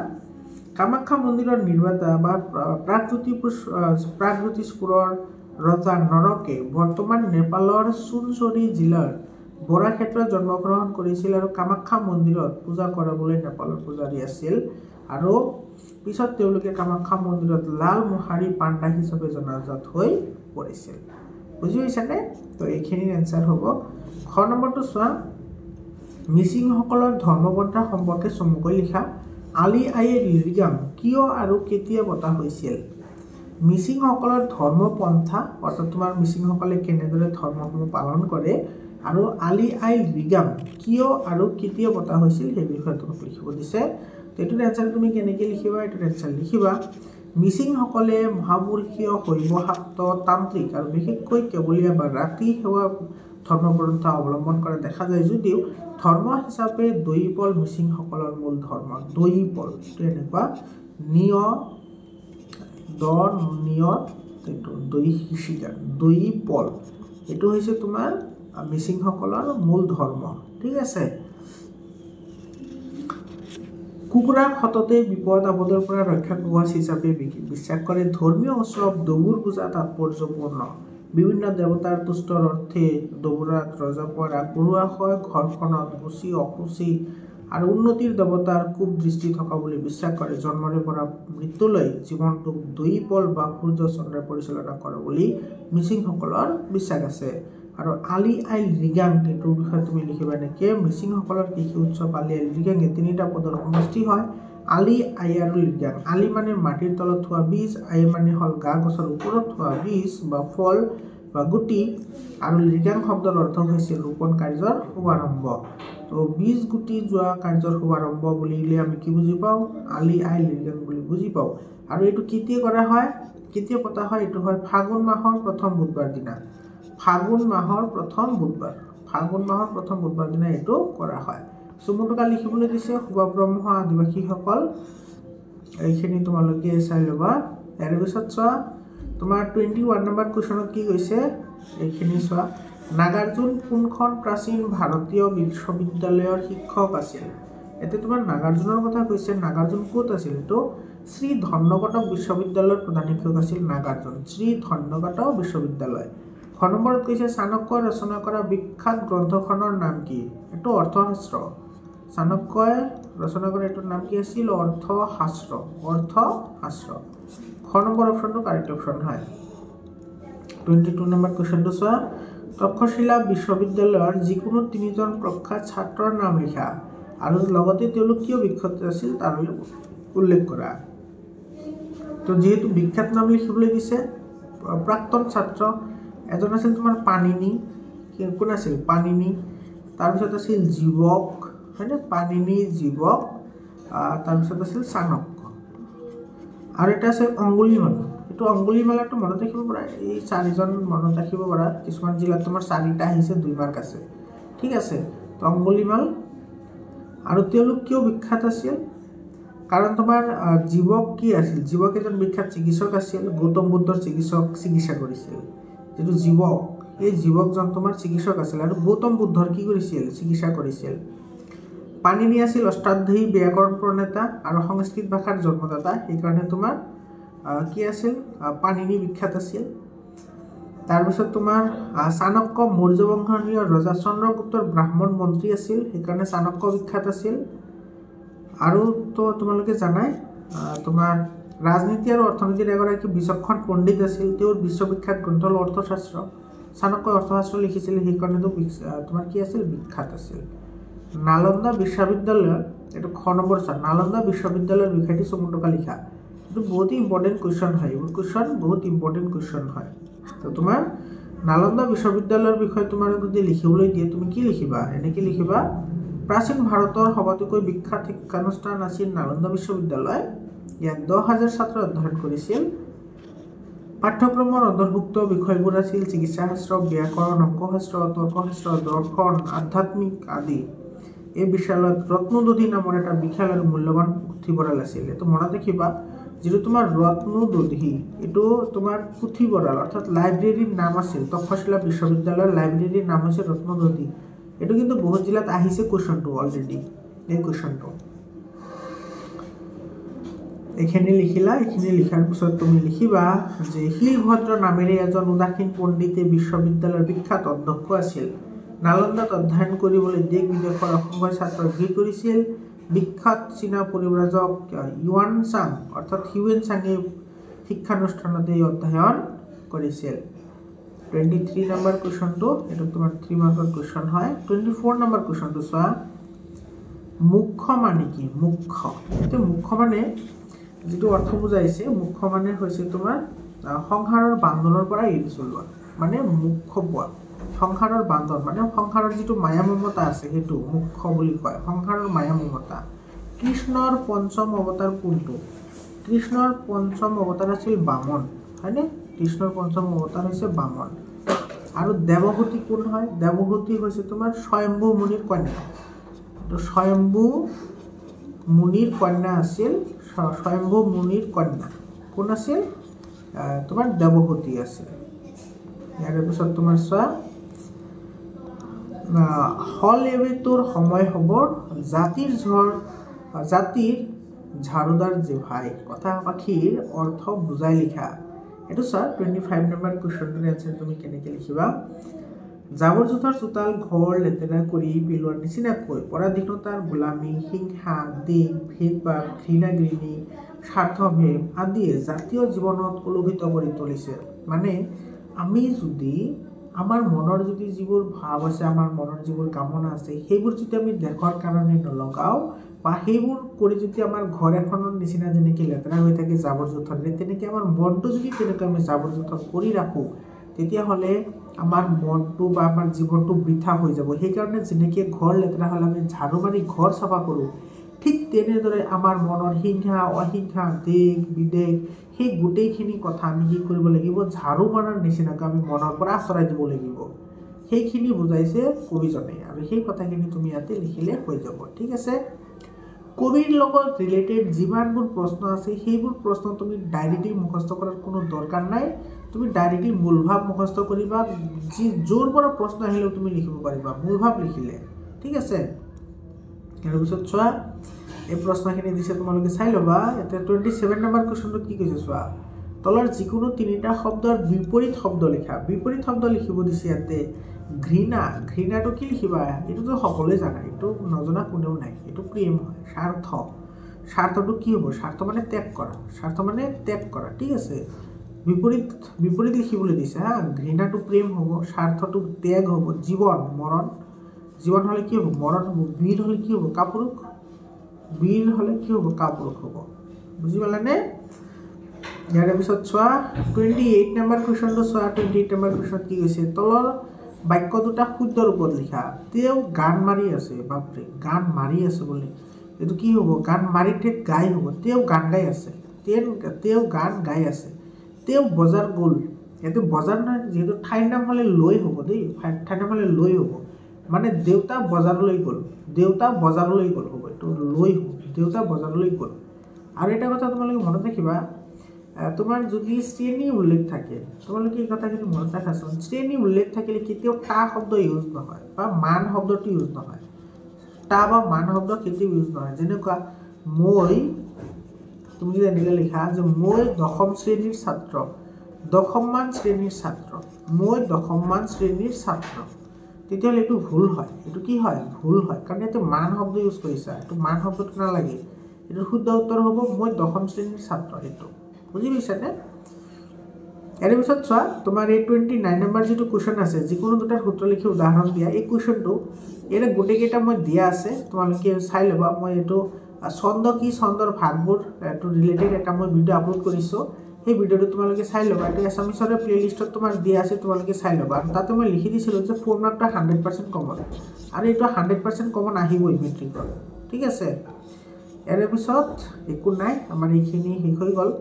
কামাখ্যা মন্দিৰৰ নিৰ্মাতা বা প্ৰাগজ্যোতিষপুৰৰ ৰজা নৰকে বৰ্তমান নেপালৰ সোণচৰি জিলাৰ বৰা ক্ষেত্ৰত জন্মগ্ৰহণ কৰিছিল আৰু কামাখ্যা মন্দিৰত পূজা কৰাবলৈ নেপালৰ পূজাৰী আছিল আৰু পিছত তেওঁলোকে কামাখ্যা মন্দিৰত লাল মোহাৰী পাণ্ডা হিচাপে জনাজাত হৈ পৰিছিল বুজি পাইছানে তো এইখিনিৰ এনসাৰ হ'ব খ নম্বৰটো চোৱা মিচিংসকলৰ ধৰ্মপন্থা সম্পৰ্কে চমুকৈ লিখা আলি আই লৃগাং কিয় আৰু কেতিয়া পতা হৈছিল মিচিংসকলৰ ধৰ্মপন্থা অৰ্থাৎ তোমাৰ মিচিংসকলে কেনেদৰে ধৰ্মসমূহ পালন কৰে আৰু আলি আই লৃগাং কিয় আৰু কেতিয়া পতা হৈছিল সেই বিষয়ে তোমাক লিখিব দিছে এইটোৰ এনসাৰ তুমি কেনেকৈ লিখিবা এইটোৰ এনসাৰ লিখিবা মিচিংসকলে মহাপুৰুষীয় শৈৱশাক্ত তান্ত্ৰিক আৰু বিশেষকৈ কেৱলীয়া বা ৰাতি সেৱা ধৰ্মপন্থা অৱলম্বন কৰা দেখা যায় যদিও ধৰ্ম হিচাপে দৈপল মিচিংসকলৰ মূল ধৰ্ম দৈপল এনেকুৱা দৈপল এইটো হৈছে তোমাৰ মিচিংসকলৰ মূল ধৰ্ম ঠিক আছে কুকুৰাক সততে বিপদ আপদৰ পৰা ৰক্ষা কৱচ হিচাপে বিশ্বাস কৰে ধৰ্মীয় উৎসৱ দবুৰ পূজা তাৎপৰ্যপূৰ্ণ বিভিন্ন দেৱতাৰ তুষ্টৰ অৰ্থে দবুৰাত ৰজাপৰ আগবঢ়োৱা হয় ঘৰখনত গুচি অকুচি আৰু উন্নতিৰ দেৱতাৰ খুব দৃষ্টি থকা বুলি বিশ্বাস কৰে জন্মৰে পৰা মৃত্যুলৈ জীৱনটোক দৈপল বা সূৰ্য চন্দ্ৰে পৰিচালনা কৰে বুলি মিচিংসকলৰ বিশ্বাস আছে আৰু আলি আই লৃগাং এইটোৰ বিষয়ে তুমি লিখিবা এনেকৈ মিচিংসকলৰ কৃষি উৎসৱ আলি আই লৃগাং তিনিটা পদৰ সমষ্টি হয় আলি আই আৰু লৃগাং আলি মানে মাটিৰ তলত থোৱা বীজ আই মানে হ'ল গা গছৰ ওপৰত থোৱা বীজ বা ফল বা গুটি আৰু লিৰিকাং শব্দৰ অৰ্থ হৈছে ৰোপণ কাৰ্যৰ শুভাৰম্ভ তো বীজ গুটি যোৱা কাৰ্যৰ শুভাৰম্ভ বুলিলে আমি কি বুজি পাওঁ আলি আই লিৰিকাং বুলি বুজি পাওঁ আৰু এইটো কেতিয়া কৰা হয় কেতিয়া পতা হয় এইটো হয় ফাগুন মাহৰ প্ৰথম বুধবাৰ দিনা ফাগুন মাহৰ প্ৰথম বুধবাৰ দিনা এইটো কৰা হয় চমুটকা লিখিবলৈ দিছে শুভব্ৰহ্ম আদিবাসীসকল এইখিনি তোমালোকে চাই ল'বা ইয়াৰ পিছত চোৱা তোমাৰ 21 নম্বৰ কুৱেশ্যনত কি কৈছে এইখিনি চোৱা নাগাৰ্জুন কোনখন প্ৰাচীন ভাৰতীয় বিশ্ববিদ্যালয়ৰ শিক্ষক আছিল এতে তোমাৰ নাগাৰ্জুনৰ কথা কৈছে নাগাৰ্জুন ক'ত আছিল তো শ্ৰী ধন্যকটক বিশ্ববিদ্যালয়ৰ প্ৰধান শিক্ষক আছিল নাগাৰ্জুন শ্ৰী ধন্যকটক বিশ্ববিদ্যালয় খ নম্বৰত কৈছে চাণক্যই ৰচনা কৰা বিখ্যাত গ্ৰন্থখনৰ নাম কি এইটো অৰ্থশাস্ত্ৰ চাণক্যই ৰচনা কৰা এইটোৰ নাম কি আছিল অৰ্থশাস্ত্ৰ খ নম্বৰ অপশ্যনটো কাৰেক্ট অপশ্যন হয় 22 নম্বৰ কুৱেশ্যনটো চোৱা তক্ষশিলা বিশ্ববিদ্যালয়ৰ যিকোনো তিনিজন প্ৰখ্যাত ছাত্ৰৰ নাম লিখা আৰু লগতে তেওঁলোক কিয় বিখ্যাত আছিল তাৰ উল্লেখ কৰা তো যেহেতু বিখ্যাত নাম লিখিবলৈ দিছে প্ৰাক্তন ছাত্ৰ এজন আছিল তোমাৰ পাণিনি কোন আছিল পাণিনি তাৰপিছত আছিল জীৱক হয়নে পাণিনি জীৱক তাৰপিছত আছিল চাণক্য আৰু এটা আছে অঙ্গুলিমালা এইটো অঙ্গুলিমালাটো মনত ৰাখিব পৰা এই চাৰিজন মনত ৰাখিব পৰা কিছুমান জিলাত তোমাৰ চাৰিটা আহিছে 2 মাৰ্ক আছে ঠিক আছে তো অঙ্গুলিমাল আৰু তেওঁলোক কিয় বিখ্যাত আছিল কাৰণ তোমাৰ জীৱক কি আছিল জীৱক এজন বিখ্যাত চিকিৎসক আছিল গৌতম বুদ্ধৰ চিকিৎসা কৰিছিল যেটো জীৱক এই জীৱকজন তোমাৰ চিকিৎসক আছিল আৰু গৌতম বুদ্ধৰ কি কৰিছিল চিকিৎসা কৰিছিল পাণিনি আছিল অষ্টাধ্যায়ী ব্যাকৰণ প্ৰণেতা আৰু সংস্কৃত ভাষাৰ জন্মদাতা এই কাৰণে তোমাৰ কি আছিল পাণিনি বিখ্যাত আছিল তাৰপিছত তোমাৰ চাণক্য মৌৰ্য বংশীয় ৰজা চন্দ্ৰগুপ্তৰ ব্ৰাহ্মণ মন্ত্ৰী আছিল এই কাৰণে চাণক্য বিখ্যাত আছিল আৰু তো তোমালোকে জানাই তোমাৰ ৰাজনীতি আৰু অৰ্থনীতিৰ এগৰাকী বিচক্ষণ পণ্ডিত আছিল তেওঁৰ বিশ্ববিখ্যাত গ্ৰন্থ অৰ্থশাস্ত্ৰ চাণক্যই অৰ্থশাস্ত্ৰ লিখিছিল সেই কাৰণেতো তোমাৰ কি আছিল বিখ্যাত আছিল নালন্দা বিশ্ববিদ্যালয় এইটো খ নম্বৰ চা নালন্দা বিশ্ববিদ্যালয়ৰ বিষয়টি চমুটকা লিখা এইটো বহুত ইম্পৰ্টেণ্ট কুৱেশ্যন হয় এইবোৰ কুৱেশ্যন বহুত ইম্পৰ্টেণ্ট কুৱেশ্যন হয় তো তোমাৰ নালন্দা বিশ্ববিদ্যালয়ৰ বিষয়ে তোমাৰ যদি লিখিবলৈ দিয়ে তুমি কি লিখিবা এনেকৈ লিখিবা প্ৰাচীন ভাৰতৰ সবাতোকৈ বিখ্যাত শিক্ষানুষ্ঠান আছিল নালন্দা বিশ্ববিদ্যালয় ইয়াত 10,000 ছাত্ৰ অধ্যয়ন কৰিছিল পাঠ্যক্ৰমৰ অন্তৰ্ভুক্ত বিষয়বোৰ আছিল চিকিৎসাশাস্ত্ৰ ব্যাকৰণ অংকশাস্ত্ৰ তৰ্কশাস্ত্ৰ দৰ্শন আধ্যাত্মিক আদি এই বিশ্ববিদ্যালয়ত ৰত্নদধি নামৰ এটা বিশাল আৰু মূল্যৱান পুথিভঁৰাল আছিল এইটো মনত ৰাখিবা যেটো তোমাৰ ৰত্নদধি এইটো তোমাৰ পুথিভঁৰাল অৰ্থাৎ লাইব্ৰেৰীৰ নাম আছিল তক্ষশিলা বিশ্ববিদ্যালয়ৰ লাইব্ৰেৰীৰ নাম হৈছে ৰত্নদধি এইটো কিন্তু বহুত জিলাত আহিছে কোৱেশ্যনটো অলৰেডি এই কোৱেশ্যনটো এখানে লিখাৰ পিছত তুমি লিখিবা যে শিলভদ্ৰ নামেৰে এজন উদাসীন পণ্ডিতে বিশ্ববিদ্যালয়ৰ বিখ্যাত অধ্যক্ষ আছিল নালন্দাত অধ্যয়ন কৰিবলৈ দেশ বিদেশৰ অসংখ্য ছাত্ৰক ভিৰ কৰিছিল বিখ্যাত চীনা পৰিব্ৰাজক ইউৱান চাং অৰ্থাৎ হিউৱেন চাঙে শিক্ষানুষ্ঠানতে অধ্যয়ন কৰিছিল 23 নম্বৰ কুৱেশ্যনটো এটা তোমাৰ 3 মাৰ্কৰ কুৱেশ্যন হয় 24 নম্বৰ কুৱেশ্যনটো চোৱা মুখ্য মানে কি মুখ্য এতে মুখ্য মানে যেটো অৰ্থ বুজাইছে মুখ্য মানে হৈছে তোমাৰ সংসাৰৰ বান্ধনৰ পৰা এৰি চলোৱা মানে মুখ্য পোৱা সংসাৰৰ বান্ধন মানে সংসাৰৰ যেটো মায়া মমতা আছে হেতু মুখ্য বুলি কয় সংসাৰৰ মায়া মমতা কৃষ্ণৰ পঞ্চম অৱতাৰ কোনটো কৃষ্ণৰ পঞ্চম অৱতাৰ আছিল বামন হয়নে কৃষ্ণৰ পঞ্চম অৱতাৰ হৈছে বামন আৰু দেৱহূতি কোন হয় দেৱহূতি হৈছে তোমাৰ স্বয়ম্ভু মুনিৰ কন্যা তো স্বয়ম্ভু মুনিৰ কন্যা আছিল স্বয়ম্ভু মুনিৰ কন্যা কোন আছিল তোমাৰ দেৱহূতি আছিল ইয়াৰ পিছত তোমাৰ চোৱা হল এবে তোৰ সময় হ'ব জাতিৰ ঝাড়ুদাৰ যে ভাই কথা পাখিৰ অৰ্থ বুজাই লিখা এটো চোৱা 25 নম্বৰ কুৱেশ্যনটোৰ এনসাৰ তুমি কেনেকৈ লিখিবা জাবৰ জোথৰ চোতাল ঘৰ লেতেৰা কৰি পেলোৱাৰ নিচিনাকৈ পৰাধীনতাৰ গোলামী হিংসা দেশ ভেদভাৱ ঘৃণাঘৃণী স্বাৰ্থভেদ আদিয়ে জাতীয় জীৱনত কলুষিত কৰি তুলিছে মানে আমি যদি আমাৰ মনৰ যদি যিবোৰ ভাৱ আছে আমাৰ মনৰ যিবোৰ কামনা আছে সেইবোৰ যদি আমি দেশৰ কাৰণে নলগাও বা সেইবোৰ কৰি যদি আমাৰ ঘৰ এখনৰ নিচিনা যেনেকৈ লেতেৰা হৈ থাকে জাবৰ জোথৰেৰে তেনেকৈ আমাৰ মনটো যদি তেনেকৈ আমি জাবৰ জোথৰ কৰি ৰাখোঁ তেতিয়াহ'লে আমাৰ মনটো বা আমাৰ জীৱনটো বৃথা হৈ যাব। সেইকাৰণে যেনেকৈ ঘৰ লেতেৰা হ'লে আমি ঝাৰু মাৰি ঘৰ চাফা কৰোঁ, ঠিক তেনেদৰে আমাৰ মনৰ হিংসা অহিংসা দেশ বিদেশ সেই গোটেইখিনি কথা আমি কি কৰিব লাগিব, ঝাৰু মাৰাৰ নিচিনাকৈ আমি মনৰ পৰা আঁতৰাই দিব লাগিব। সেইখিনি বুজাইছে কবিজনে, আৰু সেই কথাখিনি তুমি ইয়াতে লিখিলে হৈ যাব। ঠিক আছে। কবিৰ লগত ৰিলেটেড যিমানবোৰ প্ৰশ্ন আছে সেইবোৰ প্ৰশ্ন তুমি ডাইৰেক্টলি মুখস্থ কৰাৰ কোনো দৰকাৰ নাই। তুমি ডাইৰেক্টলি মূলভাৱ মুখস্থ কৰিবা, য'ৰ পৰা প্ৰশ্ন আহিলেও তুমি লিখিব পাৰিবা মূলভাৱ লিখিলে। ঠিক আছে। ইয়াৰ পিছত চোৱা, এই প্ৰশ্নখিনি দিছে তোমালোকে চাই ল'বা। এতিয়া 27 নম্বৰ কুৱেশ্যনটো কি কৈছে চোৱা, তলৰ যিকোনো 3টা শব্দৰ বিপৰীত শব্দ লিখা। বিপৰীত শব্দ লিখিব দিছে ইয়াতে। ঘৃণা, ঘৃণাটো কি লিখিবা? এইটোতো সকলোৱে জানে, এইটো নজনা কোনেও নাই। এইটো প্ৰেম হয়। স্বাৰ্থ, স্বাৰ্থটো কি হ'ব? স্বাৰ্থ মানে ত্যাগ কৰা, স্বাৰ্থ মানে ত্যাগ কৰা। ঠিক আছে। বিপৰীত বিপৰীত লিখিবলৈ দিছে হা। ঘৃণাটো প্ৰেম হ'ব, স্বাৰ্থটো ত্যাগ হ'ব, জীৱন মৰণ, জীৱন হ'লে কি হ'ব? মৰণ হ'ব। বীৰ হ'লে কি হ'ব? কাপুৰুষ, বীৰ হ'লে কি হ'ব? কাপুৰুষ হ'ব। বুজি পালানে? ইয়াৰ পিছত চোৱা 28 নম্বৰ কুৱেশ্যনটো চোৱা। 28 নম্বৰ কুৱেশ্যনত কি কৈছে, তলৰ বাক্য দুটা শুদ্ধ ৰূপত লিখা। তেওঁ গান মাৰি আছে, বাপৰে গান মাৰি আছে বুলি, এইটো কি হ'ব? গান মাৰি ঠেক গাই হ'ব। তেওঁ গান গাই আছে, তেওঁ গান গাই আছে। তেওঁ বজাৰ গ'ল, এইটো বজাৰ নহয়, যিহেতু ঠাইৰ নাম হ'লে লৈ হ'ব দেই, ঠাইৰ নাম হ'লে লৈ হ'ব। মানে দেউতা বজাৰলৈ গ'ল, দেউতা বজাৰলৈ গ'ল হ'ব, এইটো লৈ হ'ব, দেউতা বজাৰলৈ গ'ল। আৰু এটা কথা তোমালোকে মনত ৰাখিবা, তোমাৰ যদি শ্ৰেণী উল্লেখ থাকে, তোমালোকে এই কথাখিনি মনত ৰাখাচোন। শ্ৰেণী উল্লেখ থাকিলে কেতিয়াও টা শব্দ ইউজ নহয়, বা মান শব্দটো ইউজ নহয়। টা বা মান শব্দ কেতিয়াও ইউজ নহয়। যেনেকুৱা মই, তুমি যদি এনেকৈ লিখা যে মই 10ম শ্ৰেণীৰ ছাত্ৰ, 10মান শ্ৰেণীৰ ছাত্ৰ, মই 10মান শ্ৰেণীৰ ছাত্ৰ, তেতিয়াহ'লে এইটো ভুল হয়। এইটো কি হয়? ভুল হয়, কাৰণ এইটো মান শব্দ ইউজ কৰিছা। এইটো মান শব্দটো নালাগে। এইটো শুদ্ধ উত্তৰ হ'ব মই 10ম শ্ৰেণীৰ ছাত্ৰ। এইটো বুজি পাইছানে? ইয়াৰ পিছত চোৱা, তোমাৰ এই 29 নম্বৰ যিটো কুৱেশ্যন আছে, যিকোনো দুটাৰ সূত্ৰ লিখি উদাহৰণ দিয়া। এই কুৱেশ্যনটো ইয়াতে গোটেইকেইটা মই দিয়া আছে, তোমালোকে চাই ল'বা। মই এইটো ছন্দ কি, ছন্দৰ ভাগবোৰ এইটো ৰিলেটেড এটা মই ভিডিঅ' আপলোড কৰিছোঁ, সেই ভিডিঅ'টো তোমালোকে চাই ল'বা। এইটো এছামিছৰে প্লেলিষ্টত তোমাৰ দিয়া আছে, তোমালোকে চাই ল'বা। আৰু তাতে মই লিখি দিছিলোঁ যে 4 মাৰ্কটা 100% কমন, আৰু এইটো 100% কমন আহিবই মেট্ৰিকত। ঠিক আছে। ইয়াৰ পিছত একো নাই, আমাৰ এইখিনি শেষ হৈ গ'ল।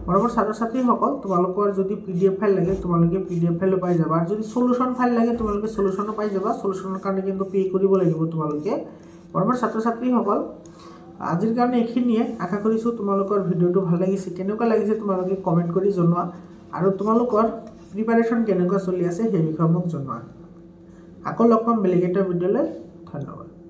মৰমৰ ছাত্ৰ ছাত্ৰীসকল, তোমালোকৰ যদি PDF ফাইল লাগে তোমালোকে PDF ফাইলো পাই যাবা, আৰু যদি সলিউশ্যন ফাইল লাগে তোমালোকে সলিউশ্যনো পাই যাবা। সলিউশ্যনৰ কাৰণে কিন্তু পে কৰিব লাগিব তোমালোকে। মৰমৰ ছাত্ৰ ছাত্ৰীসকল, আজিৰ কাৰণে এইখিনিয়ে। আশা কৰিছোঁ তোমালোকৰ ভিডিঅ'টো ভাল লাগিছে। কেনেকুৱা লাগিছে তোমালোকে কমেণ্ট কৰি জনোৱা, আৰু তোমালোকৰ প্ৰিপাৰেশ্যন কেনেকুৱা চলি আছে সেই বিষয়ে মোক জনোৱা। আকৌ লগ পাম বেলেগ এটা ভিডিঅ'লৈ। ধন্যবাদ।